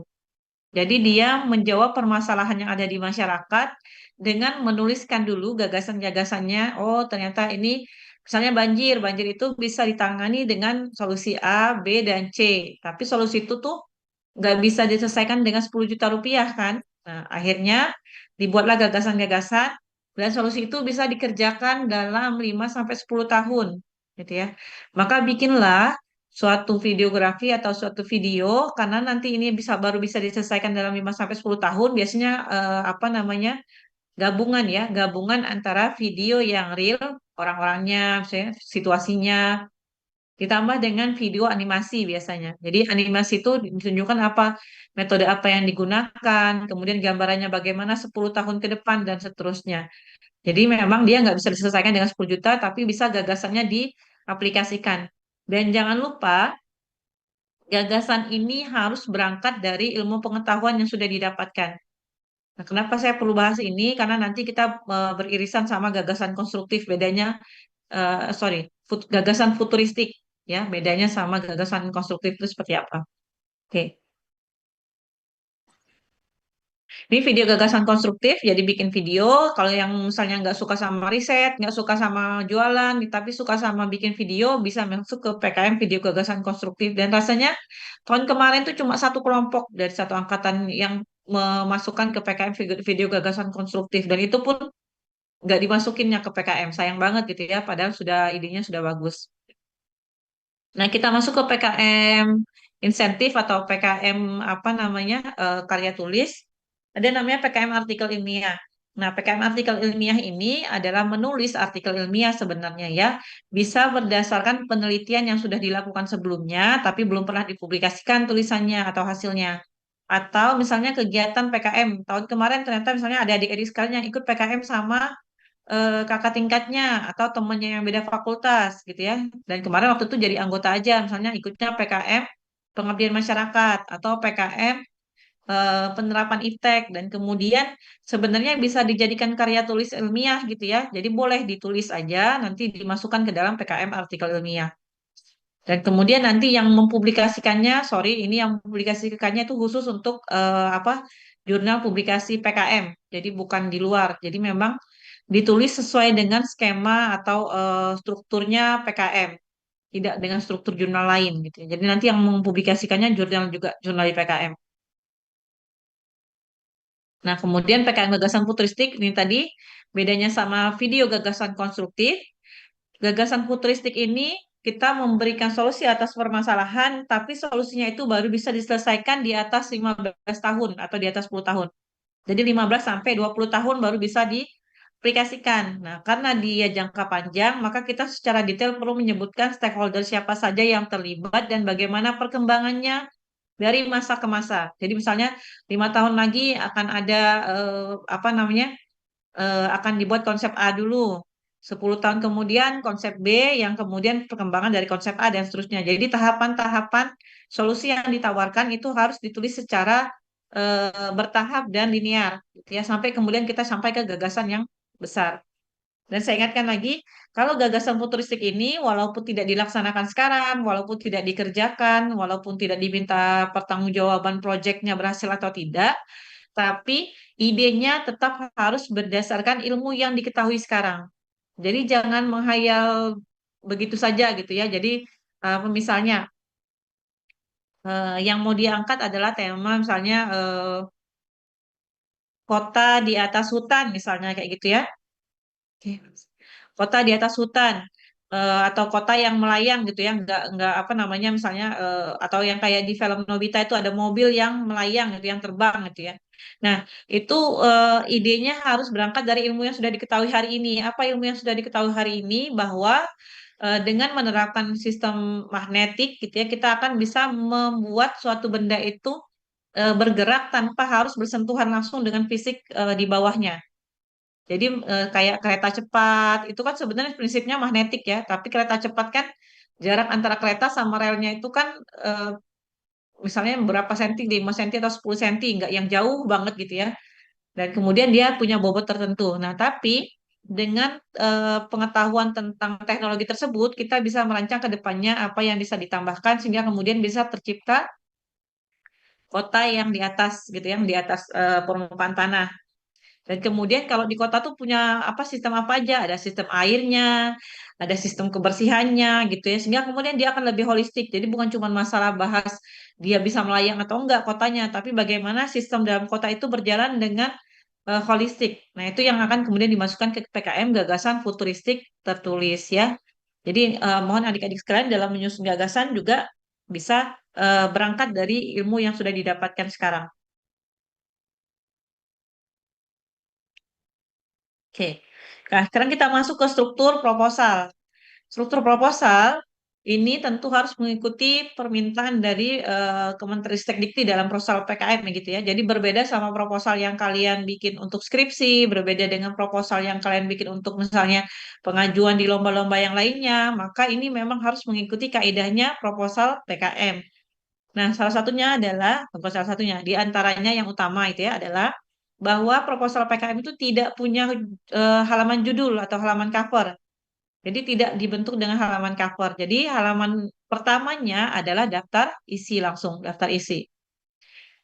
Jadi dia menjawab permasalahan yang ada di masyarakat dengan menuliskan dulu gagasan-gagasannya. Oh, ternyata ini misalnya banjir. Banjir itu bisa ditangani dengan solusi A, B, dan C. Tapi solusi itu tuh nggak bisa diselesaikan dengan 10 juta rupiah kan. Nah, akhirnya dibuatlah gagasan-gagasan dan solusi itu bisa dikerjakan dalam 5 sampai 10 tahun gitu ya. Maka bikinlah suatu videografi atau suatu video karena nanti ini baru bisa diselesaikan dalam 5 sampai 10 tahun, biasanya apa namanya? Gabungan ya, gabungan antara video yang real, orang-orangnya, misalnya situasinya, ditambah dengan video animasi biasanya. Jadi animasi itu ditunjukkan apa, metode apa yang digunakan, kemudian gambarannya bagaimana 10 tahun ke depan dan seterusnya. Jadi memang dia nggak bisa diselesaikan dengan 10 juta, tapi bisa gagasannya diaplikasikan. Dan jangan lupa, gagasan ini harus berangkat dari ilmu pengetahuan yang sudah didapatkan. Nah, kenapa saya perlu bahas ini? Karena nanti kita beririsan sama gagasan konstruktif, bedanya, sorry, gagasan futuristik, ya, bedanya sama gagasan konstruktif itu seperti apa? Oke. Ini video gagasan konstruktif, jadi bikin video. Kalau yang misalnya nggak suka sama riset, nggak suka sama jualan, tapi suka sama bikin video, bisa masuk ke PKM video gagasan konstruktif. Dan rasanya tahun kemarin tuh cuma satu kelompok dari satu angkatan yang memasukkan ke PKM video gagasan konstruktif. Dan itu pun nggak dimasukinnya ke PKM. Sayang banget gitu ya, padahal sudah idenya sudah bagus. Nah, kita masuk ke PKM insentif atau PKM apa namanya, karya tulis. Ada namanya PKM artikel ilmiah. Nah, PKM artikel ilmiah ini adalah menulis artikel ilmiah sebenarnya ya. Bisa berdasarkan penelitian yang sudah dilakukan sebelumnya, tapi belum pernah dipublikasikan tulisannya atau hasilnya. Atau misalnya kegiatan PKM. Tahun kemarin ternyata misalnya ada adik-adik sekalian yang ikut PKM sama kakak tingkatnya atau temennya yang beda fakultas gitu ya. Dan kemarin waktu itu jadi anggota aja, misalnya ikutnya PKM pengabdian masyarakat atau PKM penerapan iptek dan kemudian sebenarnya bisa dijadikan karya tulis ilmiah gitu ya. Jadi boleh ditulis aja nanti dimasukkan ke dalam PKM artikel ilmiah. Dan kemudian nanti yang mempublikasikannya, sorry, ini yang mempublikasikannya itu khusus untuk apa? Jurnal publikasi PKM. Jadi bukan di luar. Jadi memang ditulis sesuai dengan skema atau strukturnya PKM, tidak dengan struktur jurnal lain gitu ya. Jadi nanti yang mempublikasikannya jurnal juga jurnal di PKM. Nah, kemudian PKM gagasan futuristik ini tadi bedanya sama video gagasan konstruktif. Gagasan futuristik ini kita memberikan solusi atas permasalahan, tapi solusinya itu baru bisa diselesaikan di atas 15 tahun atau di atas 10 tahun. Jadi 15 sampai 20 tahun baru bisa diaplikasikan. Nah, karena dia jangka panjang, maka kita secara detail perlu menyebutkan stakeholder siapa saja yang terlibat dan bagaimana perkembangannya dari masa ke masa. Jadi misalnya 5 tahun lagi akan ada apa namanya akan dibuat konsep A dulu. 10 tahun kemudian konsep B yang kemudian perkembangan dari konsep A dan seterusnya. Jadi tahapan-tahapan solusi yang ditawarkan itu harus ditulis secara bertahap dan linear gitu ya sampai kemudian kita sampai ke gagasan yang besar. Dan saya ingatkan lagi, kalau gagasan futuristik ini walaupun tidak dilaksanakan sekarang, walaupun tidak dikerjakan, walaupun tidak diminta pertanggungjawaban proyeknya berhasil atau tidak, tapi idenya tetap harus berdasarkan ilmu yang diketahui sekarang. Jadi jangan menghayal begitu saja gitu ya. Jadi misalnya yang mau diangkat adalah tema misalnya kota di atas hutan misalnya kayak gitu ya. Oke. Kota di atas hutan atau kota yang melayang gitu ya, nggak apa namanya misalnya atau yang kayak di film Nobita itu ada mobil yang melayang gitu, yang terbang gitu ya. Nah, itu idenya harus berangkat dari ilmu yang sudah diketahui hari ini. Apa ilmu yang sudah diketahui hari ini bahwa dengan menerapkan sistem magnetik gitu ya, kita akan bisa membuat suatu benda itu bergerak tanpa harus bersentuhan langsung dengan fisik di bawahnya. Jadi kayak kereta cepat itu kan sebenarnya prinsipnya magnetik ya, tapi kereta cepat kan jarak antara kereta sama relnya itu kan misalnya berapa senti, 5 senti atau 10 senti, nggak yang jauh banget gitu ya. Dan kemudian dia punya bobot tertentu. Nah, tapi dengan pengetahuan tentang teknologi tersebut, kita bisa merancang ke depannya apa yang bisa ditambahkan sehingga kemudian bisa tercipta kota yang di atas gitu, yang di atas permukaan tanah. Dan kemudian kalau di kota tuh punya apa sistem apa aja, ada sistem airnya, ada sistem kebersihannya gitu ya, sehingga kemudian dia akan lebih holistik. Jadi bukan cuma masalah bahas dia bisa melayang atau enggak kotanya, tapi bagaimana sistem dalam kota itu berjalan dengan holistik. Nah, itu yang akan kemudian dimasukkan ke PKM gagasan futuristik tertulis ya. Jadi mohon adik-adik sekalian dalam menyusun gagasan juga bisa berangkat dari ilmu yang sudah didapatkan sekarang. Oke. Nah, sekarang kita masuk ke struktur proposal. Struktur proposal ini tentu harus mengikuti permintaan dari Kemenristek dalam proposal PKM gitu ya. Jadi berbeda sama proposal yang kalian bikin untuk skripsi, berbeda dengan proposal yang kalian bikin untuk misalnya pengajuan di lomba-lomba yang lainnya, maka ini memang harus mengikuti kaidahnya proposal PKM. Nah, salah satunya adalah, bukan salah satunya, di antaranya yang utama itu ya adalah bahwa proposal PKM itu tidak punya halaman judul atau halaman cover. Jadi tidak dibentuk dengan halaman cover. Jadi halaman pertamanya adalah daftar isi langsung, daftar isi.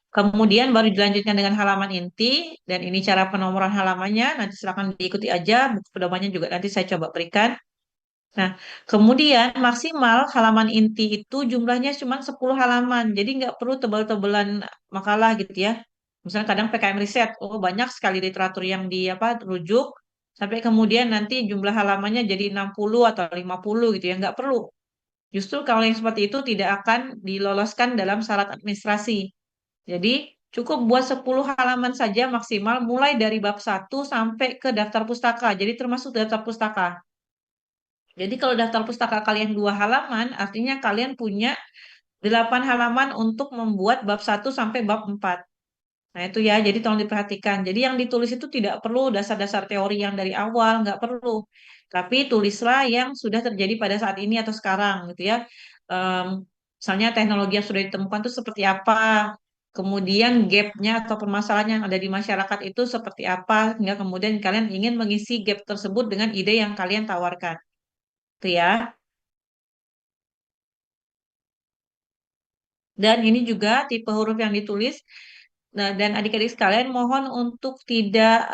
Kemudian baru dilanjutkan dengan halaman inti, dan ini cara penomoran halamannya, nanti silakan diikuti aja, buku pedomannya juga nanti saya coba berikan. Nah, kemudian maksimal halaman inti itu jumlahnya cuma 10 halaman, jadi nggak perlu tebal-tebalan makalah gitu ya. Misalnya kadang PKM riset, oh banyak sekali literatur yang di apa rujuk, sampai kemudian nanti jumlah halamannya jadi 60 atau 50 gitu ya, nggak perlu. Justru kalau yang seperti itu tidak akan diloloskan dalam syarat administrasi. Jadi cukup buat 10 halaman saja maksimal, mulai dari bab 1 sampai ke daftar pustaka, jadi termasuk daftar pustaka. Jadi kalau daftar pustaka kalian 2 halaman, artinya kalian punya 8 halaman untuk membuat bab 1 sampai bab 4. Nah itu ya, jadi tolong diperhatikan. Jadi yang ditulis itu tidak perlu dasar-dasar teori yang dari awal, nggak perlu. Tapi tulislah yang sudah terjadi pada saat ini atau sekarang gitu ya. Misalnya teknologi yang sudah ditemukan itu seperti apa, kemudian gap-nya atau permasalahan yang ada di masyarakat itu seperti apa, hingga kemudian kalian ingin mengisi gap tersebut dengan ide yang kalian tawarkan. Itu ya. Dan ini juga tipe huruf yang ditulis. Nah, dan adik-adik sekalian mohon untuk tidak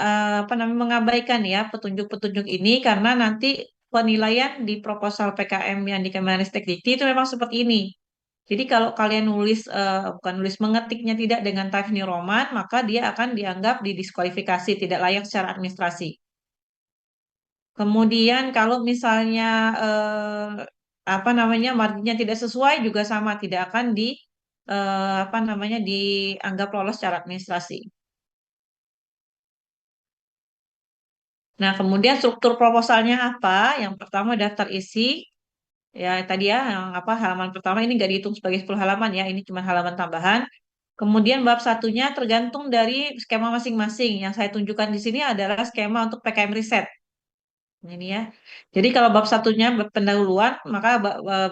apa namanya mengabaikan ya petunjuk-petunjuk ini karena nanti penilaian di proposal PKM yang di Kemenristek Dikti itu memang seperti ini. Jadi kalau kalian nulis bukan nulis mengetiknya tidak dengan Times New Roman, maka dia akan dianggap didiskualifikasi, tidak layak secara administrasi. Kemudian kalau misalnya apa namanya marginnya tidak sesuai juga sama, tidak akan di apa namanya dianggap lolos secara administrasi. Nah, kemudian struktur proposalnya apa? Yang pertama daftar isi, ya tadi ya, yang apa halaman pertama ini nggak dihitung sebagai 10 halaman ya, ini cuma halaman tambahan. Kemudian bab satunya tergantung dari skema masing-masing. Yang saya tunjukkan di sini adalah skema untuk PKM riset. Ini ya. Jadi kalau bab satunya bab pendahuluan, maka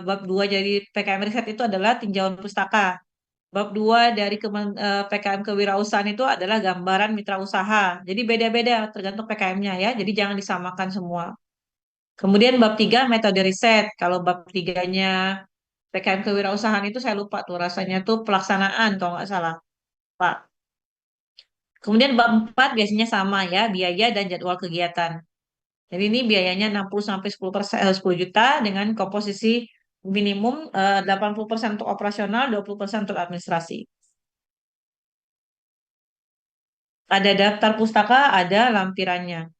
bab dua jadi PKM riset itu adalah tinjauan pustaka. Bab 2 dari PKM kewirausahaan itu adalah gambaran mitra usaha. Jadi beda-beda tergantung PKM-nya ya. Jadi jangan disamakan semua. Kemudian bab 3 metode riset. Kalau bab 3-nya PKM kewirausahaan itu saya lupa tuh rasanya tuh pelaksanaan kalau nggak salah, Pak. Kemudian bab 4 biasanya sama ya, biaya dan jadwal kegiatan. Jadi ini biayanya 60 sampai 10%, 10 juta dengan komposisi minimum 80% untuk operasional, 20% untuk administrasi. Ada daftar pustaka, ada lampirannya.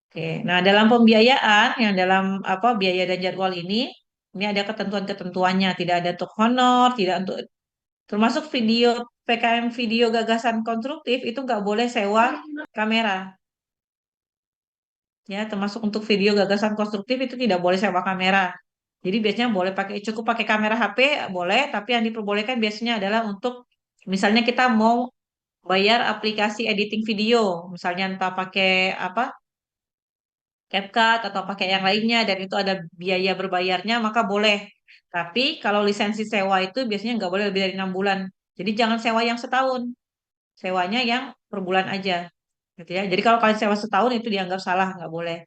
Oke. Nah, dalam pembiayaan yang dalam apa biaya dan jadwal ini ada ketentuan-ketentuannya. Tidak ada untuk honor, tidak untuk termasuk video PKM video gagasan konstruktif itu nggak boleh sewa kamera. Ya, termasuk untuk video gagasan konstruktif itu tidak boleh sewa kamera. Jadi biasanya boleh cukup pakai kamera HP boleh, tapi yang diperbolehkan biasanya adalah untuk misalnya kita mau bayar aplikasi editing video, misalnya entah pakai apa CapCut atau pakai yang lainnya dan itu ada biaya berbayarnya maka boleh. Tapi kalau lisensi sewa itu biasanya nggak boleh lebih dari 6 bulan. Jadi jangan sewa yang setahun, sewanya yang per bulan aja, gitu ya. Jadi kalau kalian sewa setahun itu dianggap salah, nggak boleh.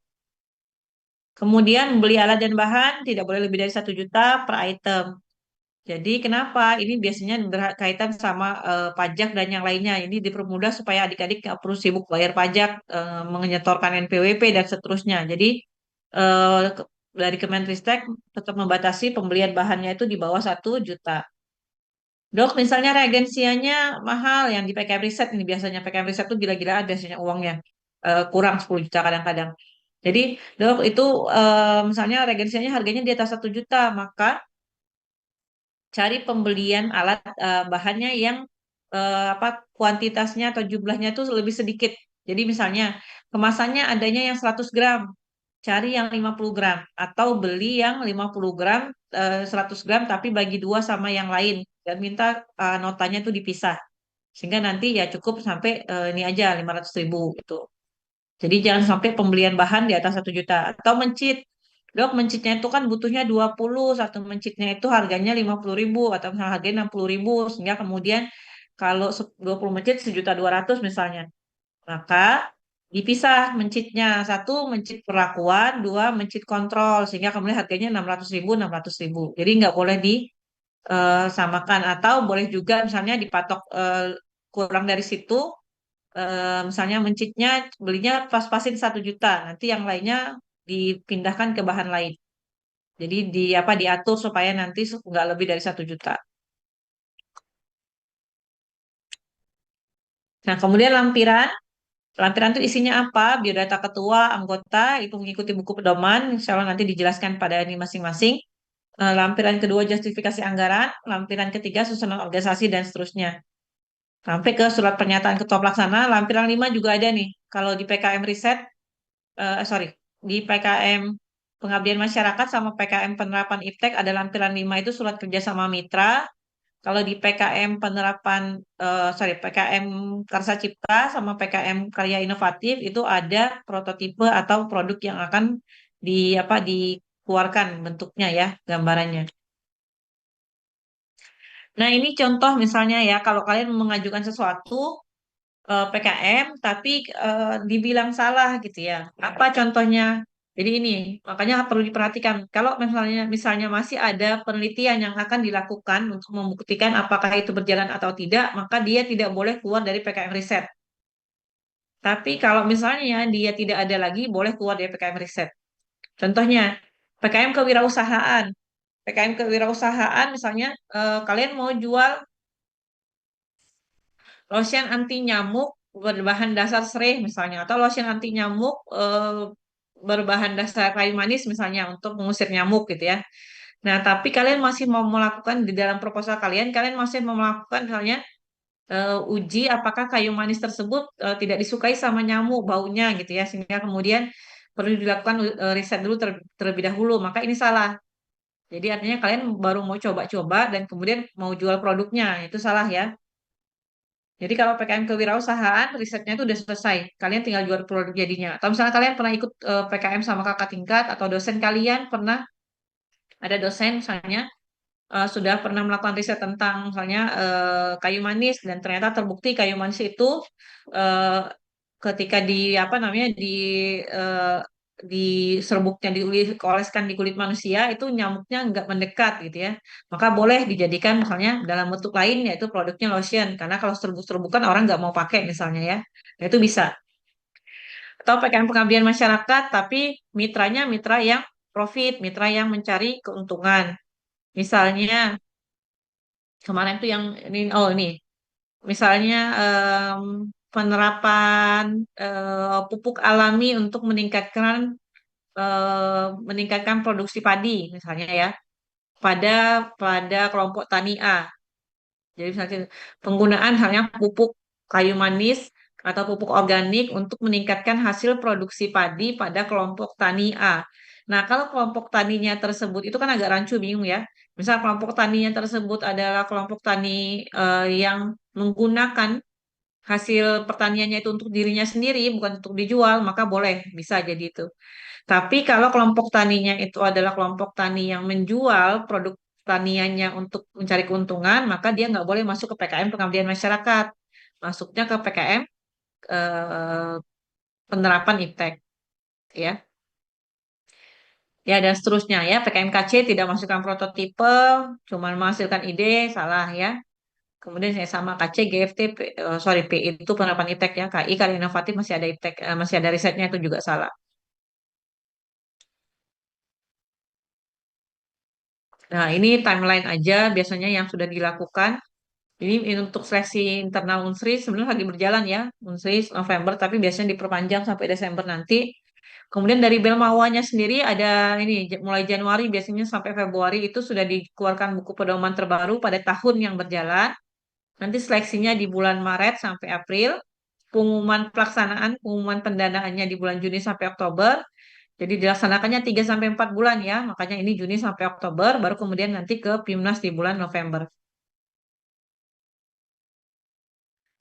Kemudian beli alat dan bahan tidak boleh lebih dari 1 juta per item. Jadi kenapa? Ini biasanya berkaitan sama pajak dan yang lainnya. Ini dipermudah supaya adik-adik nggak perlu sibuk bayar pajak, menyetorkan NPWP dan seterusnya. Jadi dari Kemenristek tetap membatasi pembelian bahannya itu di bawah 1 juta. Dok, misalnya reagensianya mahal yang di PKM Riset ini biasanya PKM Riset tuh gila-gilaan biasanya uangnya. Kurang 10 juta kadang-kadang. Jadi, dok itu misalnya reagensianya harganya di atas 1 juta, maka cari pembelian alat bahannya yang apa kuantitasnya atau jumlahnya itu lebih sedikit. Jadi misalnya kemasannya adanya yang 100 gram, cari yang 50 gram atau beli yang 50 gram 100 gram tapi bagi dua sama yang lain dan minta notanya itu dipisah. Sehingga nanti ya cukup sampai ini aja 500.000 gitu. Jadi jangan sampai pembelian bahan di atas 1 juta. Atau mencit. Dok, mencitnya itu kan butuhnya 20. Satu mencitnya itu harganya 50.000. Atau misalnya harganya 60.000. Sehingga kemudian kalau 20 mencit 1.200.000 misalnya. Maka dipisah mencitnya. Satu mencit perlakuan. Dua mencit kontrol. Sehingga kemudian harganya 600.000, 600.000. Jadi nggak boleh disamakan. Atau boleh juga misalnya dipatok kurang dari situ misalnya mencitnya belinya pas-pasin 1 juta, nanti yang lainnya dipindahkan ke bahan lain. Jadi di apa diatur supaya nanti nggak lebih dari 1 juta. Nah, kemudian lampiran. Lampiran itu isinya apa? Biodata ketua, anggota, itu mengikuti buku pedoman. Insya Allah nanti dijelaskan pada ini masing-masing. Lampiran kedua justifikasi anggaran, lampiran ketiga susunan organisasi dan seterusnya. Sampai ke surat pernyataan ketua pelaksana, lampiran 5 juga ada nih. Kalau di PKM riset sorry, di PKM Pengabdian Masyarakat sama PKM Penerapan IPTEK ada lampiran 5 itu surat kerja sama mitra. Kalau di PKM penerapan, PKM Karsa Cipta sama PKM Karya Inovatif itu ada prototipe atau produk yang akan dikeluarkan bentuknya ya, gambarannya. Nah, ini contoh misalnya ya, kalau kalian mengajukan sesuatu PKM, tapi dibilang salah gitu ya. Apa contohnya? Jadi ini, makanya perlu diperhatikan. Kalau misalnya masih ada penelitian yang akan dilakukan untuk membuktikan apakah itu berjalan atau tidak, maka dia tidak boleh keluar dari PKM riset. Tapi kalau misalnya dia tidak ada lagi, boleh keluar dari PKM riset. Contohnya, PKM kewirausahaan. PKM kewirausahaan misalnya kalian mau jual lotion anti nyamuk berbahan dasar serai misalnya, atau lotion anti nyamuk berbahan dasar kayu manis misalnya untuk mengusir nyamuk gitu ya. Nah, tapi kalian masih mau melakukan di dalam proposal kalian, kalian masih mau melakukan misalnya uji apakah kayu manis tersebut tidak disukai sama nyamuk baunya gitu ya, sehingga kemudian perlu dilakukan riset dulu terlebih dahulu. Maka ini salah. Jadi artinya kalian baru mau coba-coba dan kemudian mau jual produknya, itu salah ya. Jadi kalau PKM kewirausahaan, risetnya itu udah selesai. Kalian tinggal jual produk jadinya. Atau misalnya kalian pernah ikut PKM sama kakak tingkat atau dosen kalian pernah, ada dosen misalnya sudah pernah melakukan riset tentang misalnya kayu manis dan ternyata terbukti kayu manis itu eh, ketika di apa namanya eh, di serbuknya dioleskan di kulit manusia itu nyamuknya nggak mendekat gitu ya, maka boleh dijadikan misalnya dalam bentuk lain yaitu produknya lotion, karena kalau serbuk-serbukan orang nggak mau pakai misalnya ya. Nah, itu bisa. Atau PKM pengabdian masyarakat tapi mitranya mitra yang profit, mitra yang mencari keuntungan. Misalnya kemarin tuh yang ini, oh ini misalnya penerapan pupuk alami untuk meningkatkan produksi padi misalnya ya pada pada kelompok tani A. Jadi misalnya penggunaan halnya pupuk kayu manis atau pupuk organik untuk meningkatkan hasil produksi padi pada kelompok tani A. Nah, kalau kelompok taninya tersebut itu kan agak rancu bingung ya. Misal kelompok taninya tersebut adalah kelompok tani yang menggunakan hasil pertaniannya itu untuk dirinya sendiri, bukan untuk dijual, maka boleh, bisa jadi itu. Tapi kalau kelompok taninya itu adalah kelompok tani yang menjual produk taniannya untuk mencari keuntungan, maka dia nggak boleh masuk ke PKM pengabdian masyarakat. Masuknya ke PKM eh, penerapan iptek, ya. Ya, dan seterusnya ya. PKMKC tidak masukkan prototipe, cuma menghasilkan ide, salah ya. Kemudian saya sama KC, GFT, sorry, P itu penerapan iptek ya. KI, karya inovatif masih ada iptek, masih ada risetnya itu juga salah. Nah, ini timeline aja biasanya yang sudah dilakukan. Ini untuk seleksi internal Unsri sebenarnya lagi berjalan ya, Unsri November, tapi biasanya diperpanjang sampai Desember nanti. Kemudian dari Belmawanya sendiri ada ini mulai Januari biasanya sampai Februari itu sudah dikeluarkan buku pedoman terbaru pada tahun yang berjalan. Nanti seleksinya di bulan Maret sampai April, pengumuman pendanaannya di bulan Juni sampai Oktober. Jadi dilaksanakannya 3 sampai 4 bulan ya, makanya ini Juni sampai Oktober, baru kemudian nanti ke PIMNAS di bulan November.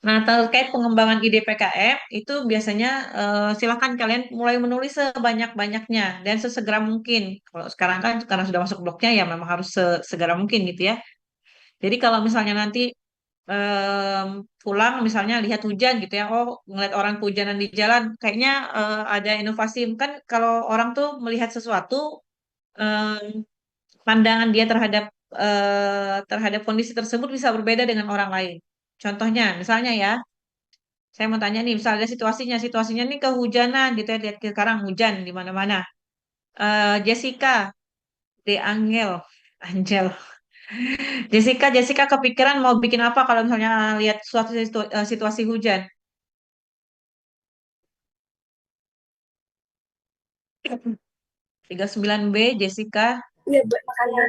Nah, terkait pengembangan ide PKM itu biasanya silakan kalian mulai menulis sebanyak-banyaknya dan sesegera mungkin. Kalau sekarang kan karena sudah masuk blognya ya memang harus segera mungkin gitu ya. Jadi kalau misalnya nanti pulang misalnya lihat hujan gitu ya, oh ngeliat orang kehujanan di jalan, kayaknya ada inovasi. Kan kalau orang tuh melihat sesuatu, em, pandangan dia terhadap kondisi tersebut bisa berbeda dengan orang lain. Contohnya, misalnya ya. Saya mau tanya nih, misalnya situasinya nih kehujanan gitu ya, lihat sekarang hujan di mana-mana. Jessica, De Angel, Angel. Jessica kepikiran mau bikin apa kalau misalnya lihat suatu situasi hujan? 39B, Jessica. Iya, buat makanan.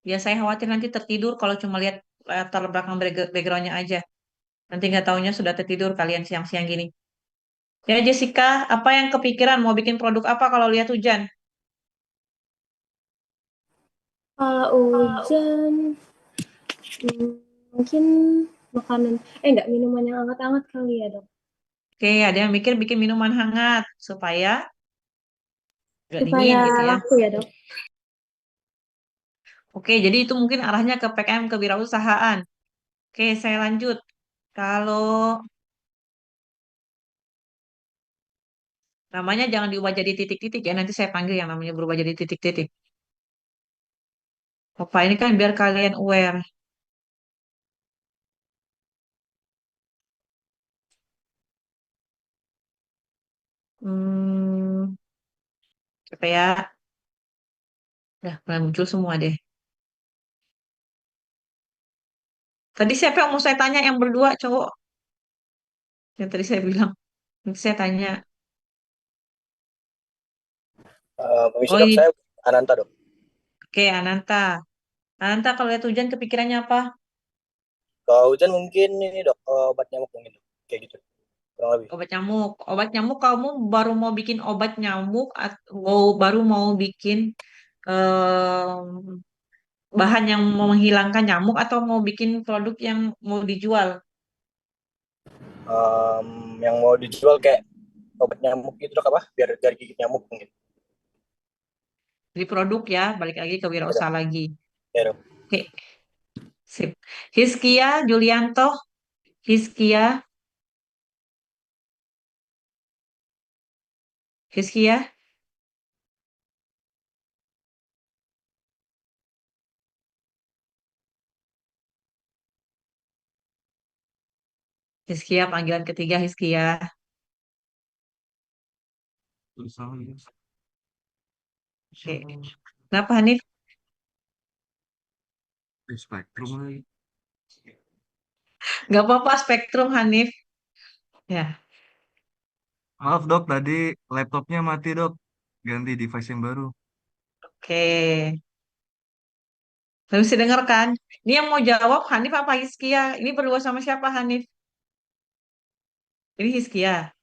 Ya saya khawatir nanti tertidur kalau cuma lihat latar belakang backgroundnya aja. Nanti nggak taunya sudah tertidur kalian siang-siang gini. Ya Jessica, apa yang kepikiran mau bikin produk apa kalau lihat hujan? Hujan, mungkin makanan, enggak, minuman yang hangat-hangat kali ya, Dok. Oke, ada yang mikir bikin minuman hangat supaya nggak dingin Supaya gitu ya. laku ya, Dok. Oke, jadi itu mungkin arahnya ke PKM kewirausahaan. Oke, saya lanjut. Kalau namanya jangan diubah jadi titik-titik ya, nanti saya panggil yang namanya berubah jadi titik-titik. Apa ini kan biar kalian aware. Hmm, Coba ya. Udah mulai muncul semua deh. Tadi siapa yang mau saya tanya yang berdua cowok? Yang tadi saya bilang. Nanti saya tanya. Permisi Oh dok, ini, saya Ananta dok. oke Ananta. Ananta kalau lihat hujan kepikirannya apa? Kalau hujan mungkin ini dok, obat nyamuk mungkin dok. Kayak gitu, kurang lebih. Obat nyamuk. Obat nyamuk kamu baru mau bikin obat nyamuk atau baru mau bikin bahan yang mau menghilangkan nyamuk atau mau bikin produk yang mau dijual? Yang mau dijual kayak obat nyamuk gitu dok apa? Biar dari gigit nyamuk mungkin. Beli produk ya, balik lagi ke Ya dok, wirausaha lagi. ya dok. Oke, sip. Hiskia, Julianto, Hiskia, Hiskia, Hiskia, panggilan ketiga Hiskia. Oke. Kenapa Hanif? Nggak apa-apa spektrum Hanif. Ya, Maaf dok, tadi laptopnya mati dok. Ganti device yang baru. oke. Bisa dengar kan? Ini yang mau jawab Hanif apa Hiskia? Ini berdua sama siapa Hanif? Ini Hiskia.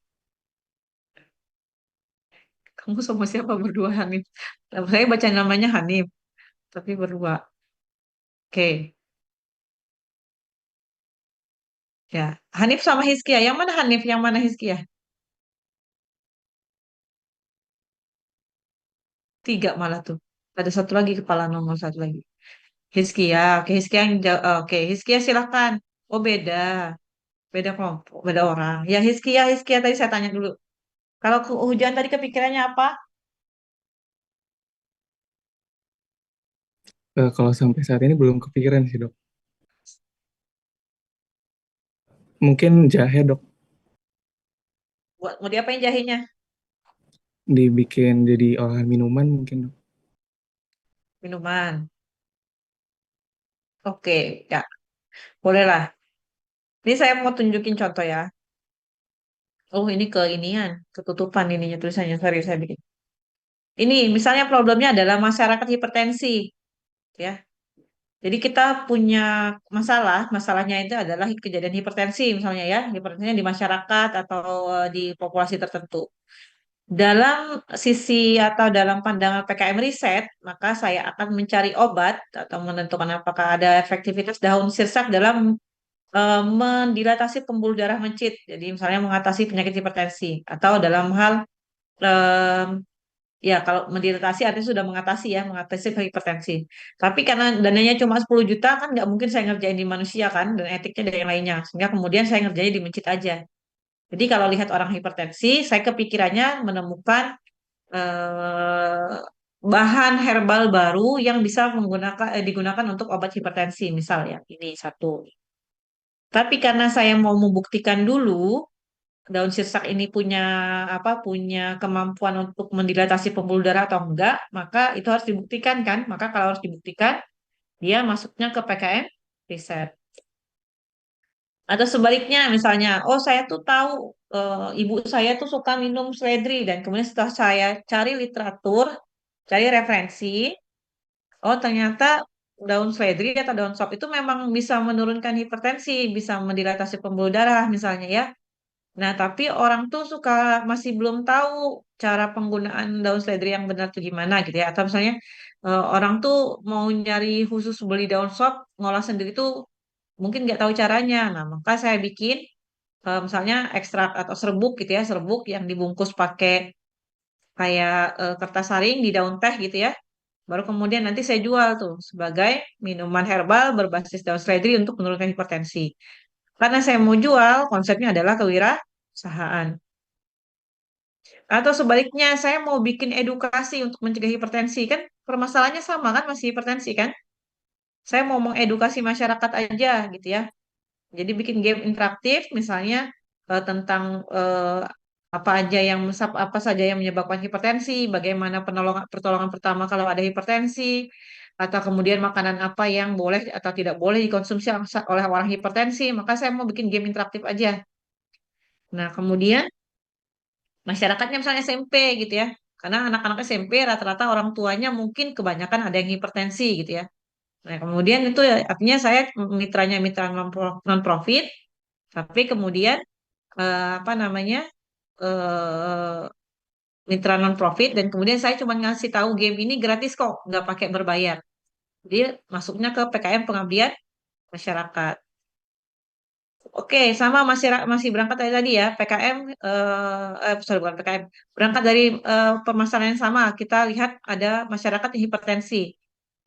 Kamu sama siapa berdua Hanif? Saya baca namanya Hanif, tapi berdua. Oke, ya. Hanif sama Hiskia. Yang mana Hanif? Yang mana Hiskia? Tiga malah tuh. Ada satu lagi kepala nomor satu lagi. Hiskia. Oke, Hiskia yang oke, Hiskia silakan. Oh beda, beda kelompok, beda orang. Ya Hiskia, Hiskia tadi saya tanya dulu. Kalau hujan tadi kepikirannya apa? Kalau sampai saat ini belum kepikiran sih dok. Mungkin jahe dok, Buat mau diapain jahenya? dibikin jadi olahan minuman mungkin dok. Minuman. Oke, ya, bolehlah. Ini saya mau tunjukin contoh ya. Oh, ini ke inian, ketutupan ininya tulisannya. Sorry, saya bikin. Ini misalnya problemnya adalah masyarakat hipertensi, ya. Jadi kita punya masalahnya itu adalah kejadian hipertensi misalnya ya, hipertensinya di masyarakat atau di populasi tertentu. Dalam sisi atau dalam pandangan PKM riset, maka saya akan mencari obat atau menentukan apakah ada efektivitas daun sirsak dalam mendilatasi pembuluh darah mencit. Jadi misalnya mengatasi penyakit hipertensi atau dalam hal ya, kalau mendilatasi artinya sudah mengatasi ya, mengatasi hipertensi. Tapi karena dananya cuma 10 juta kan nggak mungkin saya ngerjain di manusia kan, dan etiknya dari yang lainnya. Sehingga kemudian saya ngerjain di mencit aja. Jadi kalau lihat orang hipertensi, saya kepikirannya menemukan eh, bahan herbal baru yang bisa digunakan untuk obat hipertensi, misal ya. Ini satu. Tapi karena saya mau membuktikan dulu daun sirsak ini punya punya kemampuan untuk mendilatasi pembuluh darah atau enggak, maka itu harus dibuktikan kan? Maka kalau harus dibuktikan, dia masuknya ke PKM riset. Atau sebaliknya misalnya, oh saya tuh tahu ibu saya tuh suka minum seledri dan kemudian setelah saya cari literatur, cari referensi, oh ternyata daun seledri atau daun sop itu memang bisa menurunkan hipertensi, bisa mendilatasi pembuluh darah misalnya ya. Nah, tapi orang tuh suka masih belum tahu cara penggunaan daun seledri yang benar tuh gimana gitu ya. Atau misalnya orang tuh mau nyari khusus beli daun sop, ngolah sendiri tuh mungkin nggak tahu caranya. Nah, maka saya bikin misalnya ekstrak atau serbuk gitu ya, serbuk yang dibungkus pakai kayak kertas saring di daun teh gitu ya. Baru kemudian nanti saya jual tuh sebagai minuman herbal berbasis daun seledri untuk menurunkan hipertensi. Karena saya mau jual, konsepnya adalah kewirausahaan. Atau sebaliknya, saya mau bikin edukasi untuk mencegah hipertensi. Kan permasalahannya sama kan, masih hipertensi kan? Saya mau mengedukasi masyarakat aja gitu ya. Jadi bikin game interaktif misalnya tentang apa aja yang apa saja yang menyebabkan hipertensi, bagaimana pertolongan pertama kalau ada hipertensi, atau kemudian makanan apa yang boleh atau tidak boleh dikonsumsi oleh orang hipertensi. Maka saya mau bikin game interaktif aja. Nah, kemudian masyarakatnya misalnya SMP gitu ya. Karena anak-anak SMP rata-rata orang tuanya mungkin kebanyakan ada yang hipertensi gitu ya. Nah, kemudian itu ya, artinya saya mitranya mitra non-profit, tapi kemudian apa namanya eh, mitra non-profit dan kemudian saya cuma ngasih tahu game ini gratis kok, nggak pakai berbayar. Dia masuknya ke PKM pengabdian masyarakat. Oke, sama masih masih berangkat dari tadi ya PKM, sorry bukan PKM, berangkat dari permasalahan yang sama. Kita lihat ada masyarakat yang hipertensi.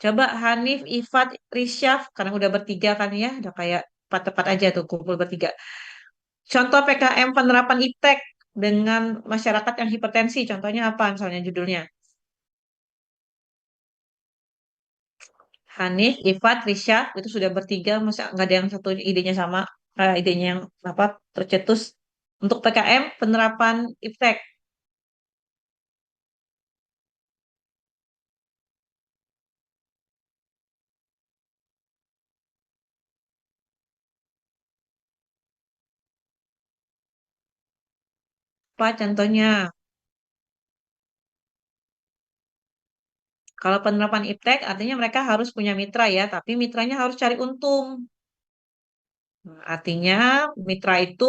Coba Hanif, Ifat, Risyaf, karena udah bertiga kan ya, udah kayak tepat-tepat aja tuh kumpul bertiga. Contoh PKM penerapan iptek dengan masyarakat yang hipertensi, contohnya apa misalnya judulnya? Hanif, Ifat, Risyaf, itu sudah bertiga, masa nggak ada yang satu idenya sama, idenya yang apa tercetus untuk PKM penerapan iptek. Apa contohnya? Kalau penerapan iptek artinya mereka harus punya mitra ya, tapi mitranya harus cari untung. Nah, artinya mitra itu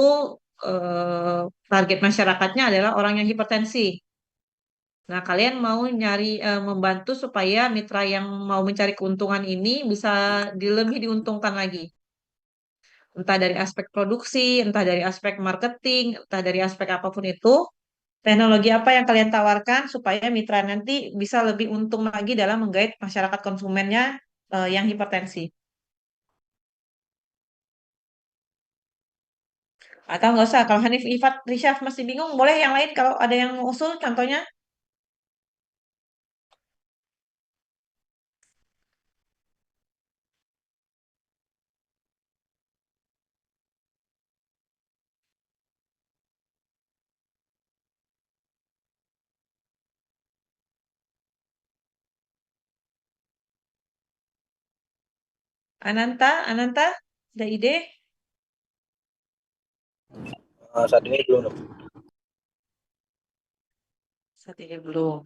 target masyarakatnya adalah orang yang hipertensi. Nah, kalian mau nyari membantu supaya mitra yang mau mencari keuntungan ini bisa lebih diuntungkan lagi. Entah dari aspek produksi, entah dari aspek marketing, entah dari aspek apapun itu, teknologi apa yang kalian tawarkan supaya mitra nanti bisa lebih untung lagi dalam menggait masyarakat konsumennya yang hipertensi. Atau nggak usah, kalau Hanif, Ifat, Risyaf masih bingung, boleh yang lain kalau ada yang mau usul contohnya. Ananta, Ananta, ada ide? Saat ini belum dok. Saat ini belum.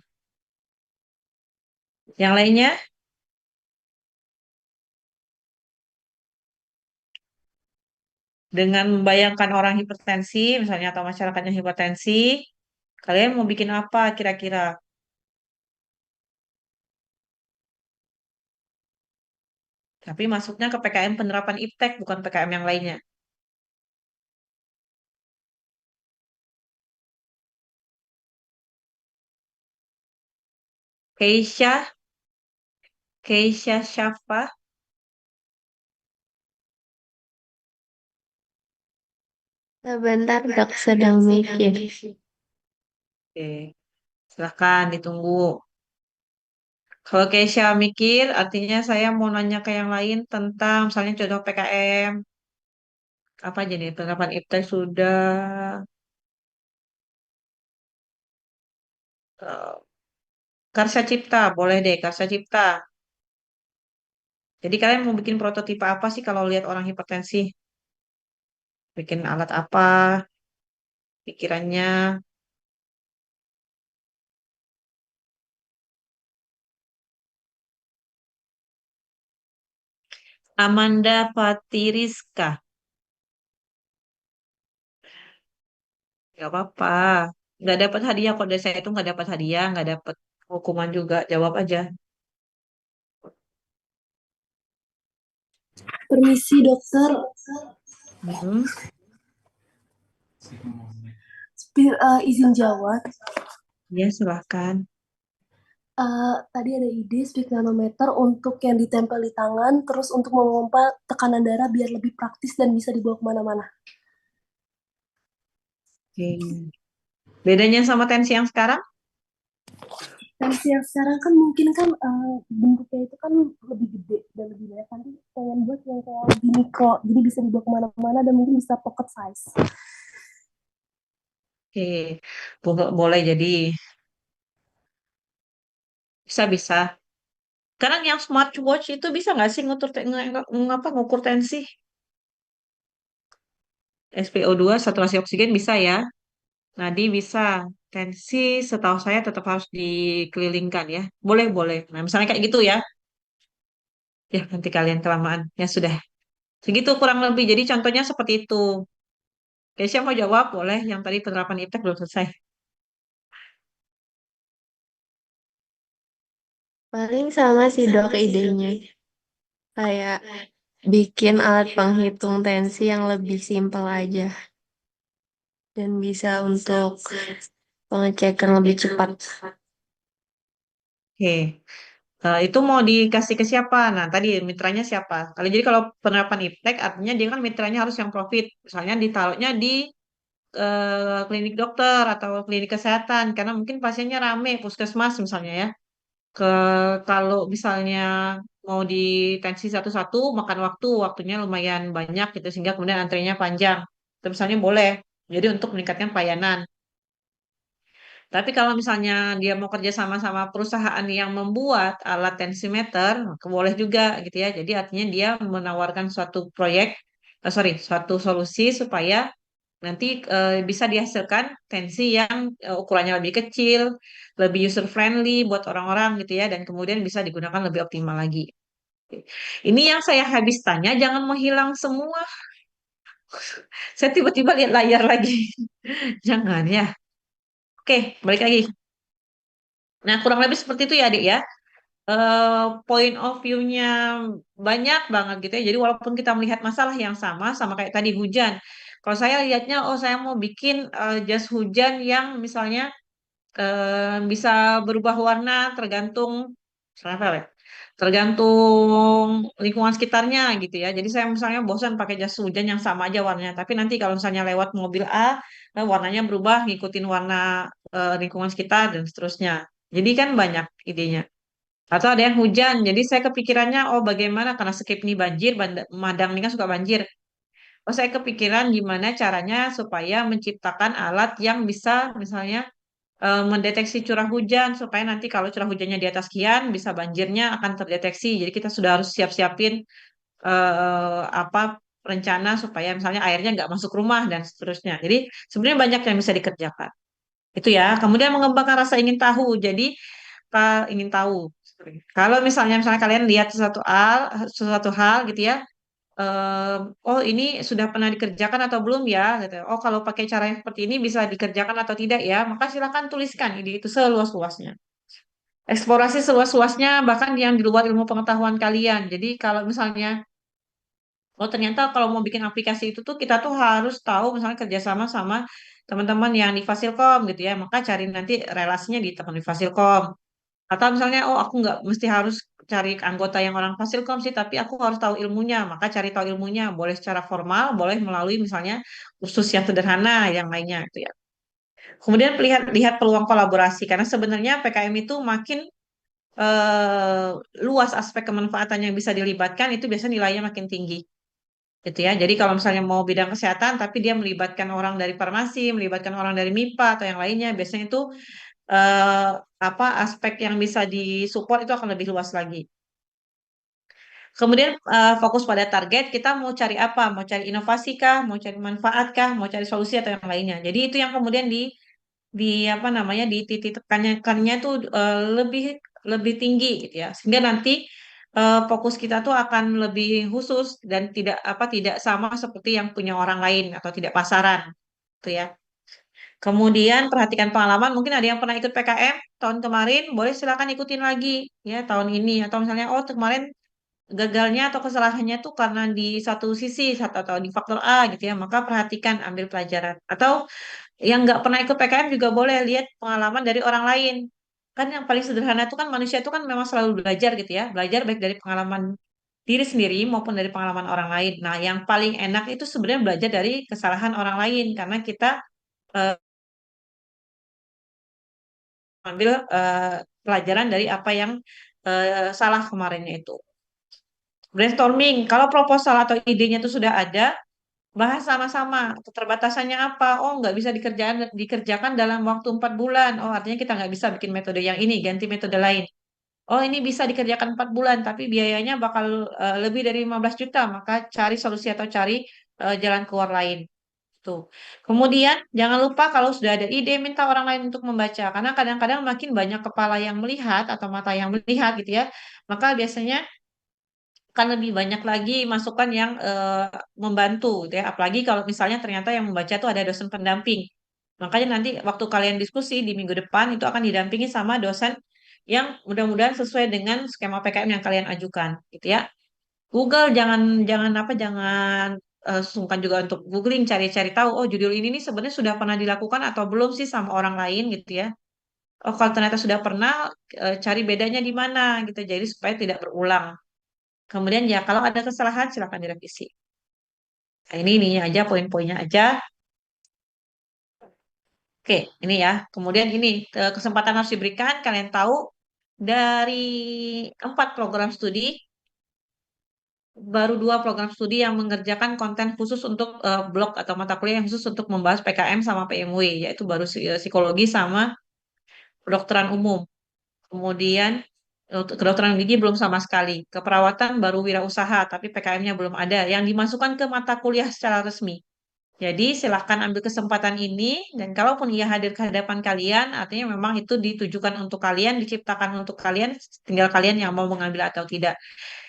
Yang lainnya? Dengan membayangkan orang hipertensi, misalnya atau masyarakatnya hipertensi, kalian mau bikin apa kira-kira? Tapi masuknya ke PKM penerapan iptek, bukan PKM yang lainnya. Keisha, Keisha Syafa, Sebentar dok, sedang mikir. oke, silahkan ditunggu. Kalau Keisha mikir, artinya saya mau nanya ke yang lain tentang misalnya contoh PKM, apa aja nih, penerapan iptek sudah, eh, Karsa Cipta, boleh deh Karsa Cipta. Jadi kalian mau bikin prototipe apa sih kalau lihat orang hipertensi? Bikin alat apa? Pikirannya Amanda Patiriska. Gak apa-apa. Nggak dapat hadiah kok dari saya itu nggak dapat hadiah, nggak dapat hukuman juga. Jawab aja. Permisi dokter, Hmm. izin jawab. Ya, silahkan. Tadi ada ide sphygmanometer untuk yang ditempel di tangan, terus untuk memompa tekanan darah biar lebih praktis dan bisa dibawa kemana-mana. Oke. Bedanya sama tensi yang sekarang? Tensi yang sekarang kan mungkin kan bentuknya itu kan lebih gede dan lebih banyak. Nanti pengen buat yang kayak lebih mikro, jadi bisa dibawa kemana-mana dan mungkin bisa pocket size. Oke, boleh jadi bisa. Sekarang yang smartwatch itu bisa nggak sih ngukur tensi? SpO2, saturasi oksigen bisa ya. Nadi bisa. Tensi setahu saya tetap harus dikelilingkan ya. Boleh, boleh. Nah, misalnya kayak gitu ya. Ya, nanti kalian kelamaan. Ya sudah. Segitu kurang lebih. Jadi contohnya seperti itu. Keisha mau jawab? Boleh. Yang tadi penerapan iptek belum selesai. Paling sama sih dok idenya. Kayak bikin alat penghitung tensi yang lebih simpel aja. Dan bisa untuk pengecekan lebih cepat. Oke. Itu mau dikasih ke siapa? Nah, tadi mitranya siapa? Kalau penerapan iptek artinya dia kan mitranya harus yang profit. Misalnya ditaruhnya di klinik dokter atau klinik kesehatan karena mungkin pasiennya rame, puskesmas misalnya ya. Ke Kalau misalnya mau ditensi satu-satu makan waktunya lumayan banyak gitu sehingga kemudian antrinya panjang. Itu misalnya boleh. Jadi untuk meningkatkan pelayanan. Tapi kalau misalnya dia mau kerja sama perusahaan yang membuat alat tensimeter, maka boleh juga gitu ya. Jadi artinya dia menawarkan suatu solusi supaya nanti bisa dihasilkan tensi yang ukurannya lebih kecil, lebih user friendly buat orang-orang gitu ya, dan kemudian bisa digunakan lebih optimal lagi. Ini yang saya habis tanya, jangan menghilang semua. Saya tiba-tiba lihat layar lagi. Jangan ya. Oke, balik lagi. Nah, kurang lebih seperti itu ya, Adik ya. Point of view-nya banyak banget gitu ya. Jadi walaupun kita melihat masalah yang sama kayak tadi hujan. Kalau saya lihatnya, oh saya mau bikin jas hujan yang misalnya bisa berubah warna tergantung misalnya apa ya? Tergantung lingkungan sekitarnya gitu ya. Jadi saya misalnya bosan pakai jas hujan yang sama aja warnanya. Tapi nanti kalau misalnya lewat mobil A, warnanya berubah ngikutin warna lingkungan sekitar dan seterusnya. Jadi kan banyak idenya. Atau ada yang hujan, jadi saya kepikirannya, oh bagaimana karena skip ini banjir, Madang ini kan suka banjir. Oh saya kepikiran gimana caranya supaya menciptakan alat yang bisa misalnya mendeteksi curah hujan, supaya nanti kalau curah hujannya di atas sekian, bisa banjirnya akan terdeteksi. Jadi kita sudah harus siap-siapin apa rencana supaya misalnya airnya nggak masuk rumah dan seterusnya. Jadi sebenarnya banyak yang bisa dikerjakan. Itu ya. Kemudian mengembangkan rasa ingin tahu. Jadi ingin tahu. Kalau misalnya kalian lihat sesuatu hal gitu ya, oh ini sudah pernah dikerjakan atau belum ya, gitu. Oh kalau pakai cara yang seperti ini bisa dikerjakan atau tidak ya, maka silakan tuliskan ide itu seluas-luasnya. Eksplorasi seluas-luasnya bahkan yang di luar ilmu pengetahuan kalian. Jadi kalau misalnya, oh ternyata kalau mau bikin aplikasi itu tuh kita tuh harus tahu misalnya kerjasama sama teman-teman yang di Fasilkom gitu ya, maka cari nanti relasinya di teman di Fasilkom. Atau misalnya, oh aku nggak mesti harus cari anggota yang orang Fasilkom sih, tapi aku harus tahu ilmunya. Maka cari tahu ilmunya, boleh secara formal, boleh melalui misalnya kursus yang sederhana, yang lainnya gitu ya. Kemudian lihat lihat peluang kolaborasi, karena sebenarnya PKM itu makin eh, luas aspek kemanfaatan yang bisa dilibatkan, itu biasanya nilainya makin tinggi. Gitu ya. Jadi kalau misalnya mau bidang kesehatan, tapi dia melibatkan orang dari farmasi, melibatkan orang dari MIPA atau yang lainnya, biasanya itu eh, apa aspek yang bisa disupport itu akan lebih luas lagi. Kemudian fokus pada target, kita mau cari apa? Mau cari inovasi kah? Mau cari manfaat kah? Mau cari solusi atau yang lainnya. Jadi itu yang kemudian di apa namanya di titik tekannya itu lebih lebih tinggi gitu ya. Sehingga nanti fokus kita tuh akan lebih khusus dan tidak sama seperti yang punya orang lain atau tidak pasaran gitu ya. Kemudian perhatikan pengalaman, mungkin ada yang pernah ikut PKM tahun kemarin, boleh silakan ikutin lagi ya tahun ini atau misalnya oh kemarin gagalnya atau kesalahannya tuh karena di satu sisi atau di faktor A gitu ya, maka perhatikan ambil pelajaran. Atau yang nggak pernah ikut PKM juga boleh lihat pengalaman dari orang lain. Kan yang paling sederhana itu kan manusia itu kan memang selalu belajar gitu ya. Belajar baik dari pengalaman diri sendiri maupun dari pengalaman orang lain. Nah, yang paling enak itu sebenarnya belajar dari kesalahan orang lain karena kita eh, ambil pelajaran dari apa yang salah kemarinnya itu. Brainstorming, kalau proposal atau idenya itu sudah ada, bahas sama-sama. Keterbatasannya apa? Oh, nggak bisa dikerjakan dalam waktu 4 bulan. Oh, artinya kita nggak bisa bikin metode yang ini, ganti metode lain. Oh, ini bisa dikerjakan 4 bulan, tapi biayanya bakal lebih dari 15 juta. Maka cari solusi atau cari jalan keluar lain. Tuh. Kemudian, jangan lupa kalau sudah ada ide, minta orang lain untuk membaca. Karena kadang-kadang makin banyak kepala yang melihat atau mata yang melihat gitu ya. Maka biasanya akan lebih banyak lagi masukan yang membantu gitu ya. Apalagi kalau misalnya ternyata yang membaca itu ada dosen pendamping. Makanya nanti waktu kalian diskusi di minggu depan itu akan didampingi sama dosen yang mudah-mudahan sesuai dengan skema PKM yang kalian ajukan gitu ya. Google jangan jangan apa jangan sungkan juga untuk googling cari-cari tahu oh judul ini nih sebenarnya sudah pernah dilakukan atau belum sih sama orang lain gitu ya. Oh kalau ternyata sudah pernah cari bedanya di mana gitu jadi supaya tidak berulang. Kemudian ya kalau ada kesalahan silakan direvisi. Nah, ini aja poin-poinnya aja. Oke, ini ya. Kemudian ini kesempatan harus diberikan. Kalian tahu dari 4 program studi, baru 2 program studi yang mengerjakan konten khusus untuk blok atau mata kuliah yang khusus untuk membahas PKM sama PMW, yaitu baru psikologi sama kedokteran umum. Kemudian untuk kedokteran gigi belum sama sekali. Keperawatan baru wirausaha, tapi PKM-nya belum ada. Yang dimasukkan ke mata kuliah secara resmi. Jadi silahkan ambil kesempatan ini dan kalaupun ia hadir ke hadapan kalian, artinya memang itu ditujukan untuk kalian, diciptakan untuk kalian, tinggal kalian yang mau mengambil atau tidak.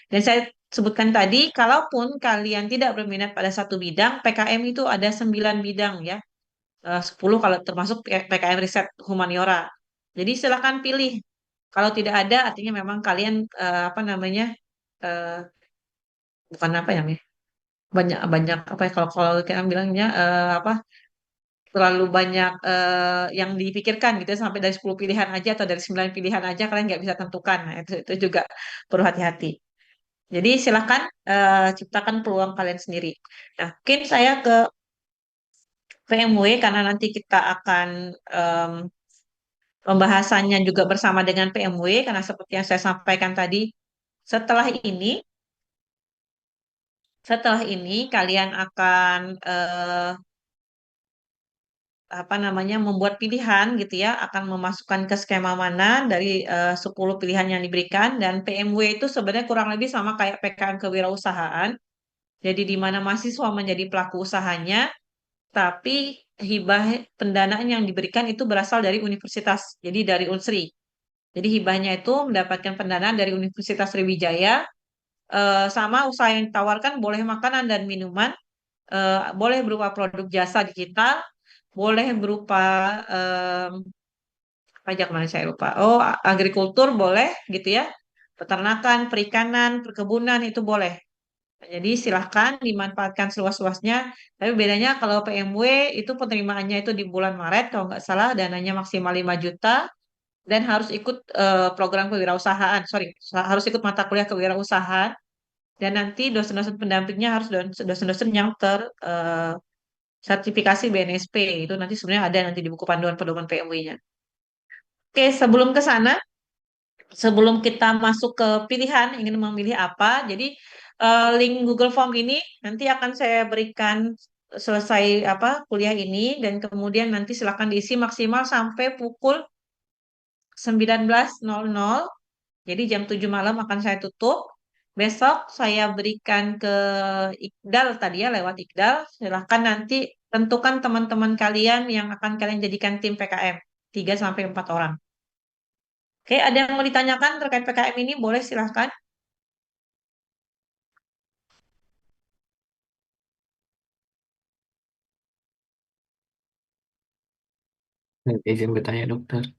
Dan saya sebutkan tadi, kalaupun kalian tidak berminat pada satu bidang, PKM itu ada 9 bidang ya, 10 kalau termasuk PKM riset humaniora. Jadi silahkan pilih. Kalau tidak ada, artinya memang kalian apa namanya, eh, bukan apa ya, banyak banyak apa ya kalau kalau kita bilangnya apa terlalu banyak yang dipikirkan gitu ya, sampai dari 10 pilihan aja atau dari 9 pilihan aja kalian nggak bisa tentukan. Nah, itu juga perlu hati-hati. Jadi silakan ciptakan peluang kalian sendiri. Nah, mungkin saya ke PMW karena nanti kita akan pembahasannya juga bersama dengan PMW karena seperti yang saya sampaikan tadi, setelah ini setelah ini kalian akan apa namanya membuat pilihan gitu ya akan memasukkan ke skema mana dari 10 pilihan yang diberikan dan PMW itu sebenarnya kurang lebih sama kayak PKM kewirausahaan. Jadi di mana mahasiswa menjadi pelaku usahanya, tapi hibah pendanaan yang diberikan itu berasal dari universitas, jadi dari Unsri. Jadi hibahnya itu mendapatkan pendanaan dari Universitas Sriwijaya, sama usaha yang ditawarkan boleh makanan dan minuman, boleh berupa produk jasa digital, boleh berupa pajak mana saya lupa. Oh, agrikultur boleh gitu ya. Peternakan, perikanan, perkebunan itu boleh. Jadi silahkan dimanfaatkan seluas-luasnya. Tapi bedanya kalau PMW itu penerimaannya itu di bulan Maret kalau nggak salah dananya maksimal 5 juta dan harus ikut program kewirausahaan. Sorry, harus ikut mata kuliah kewirausahaan dan nanti dosen-dosen pendampingnya harus dosen-dosen yang sertifikasi BNSP. Itu nanti sebenarnya ada nanti di buku panduan pedoman PMW-nya. Oke, sebelum ke sana, sebelum kita masuk ke pilihan, ingin memilih apa, jadi link Google Form ini nanti akan saya berikan selesai apa kuliah ini dan kemudian nanti silakan diisi maksimal sampai pukul 19.00. Jadi jam 7 malam akan saya tutup. Besok saya berikan ke Iqdal tadi ya lewat Iqdal. Silahkan nanti tentukan teman-teman kalian yang akan kalian jadikan tim PKM 3 sampai 4 orang. Oke, ada yang mau ditanyakan terkait PKM ini? Boleh silahkan. Izin bertanya dokter.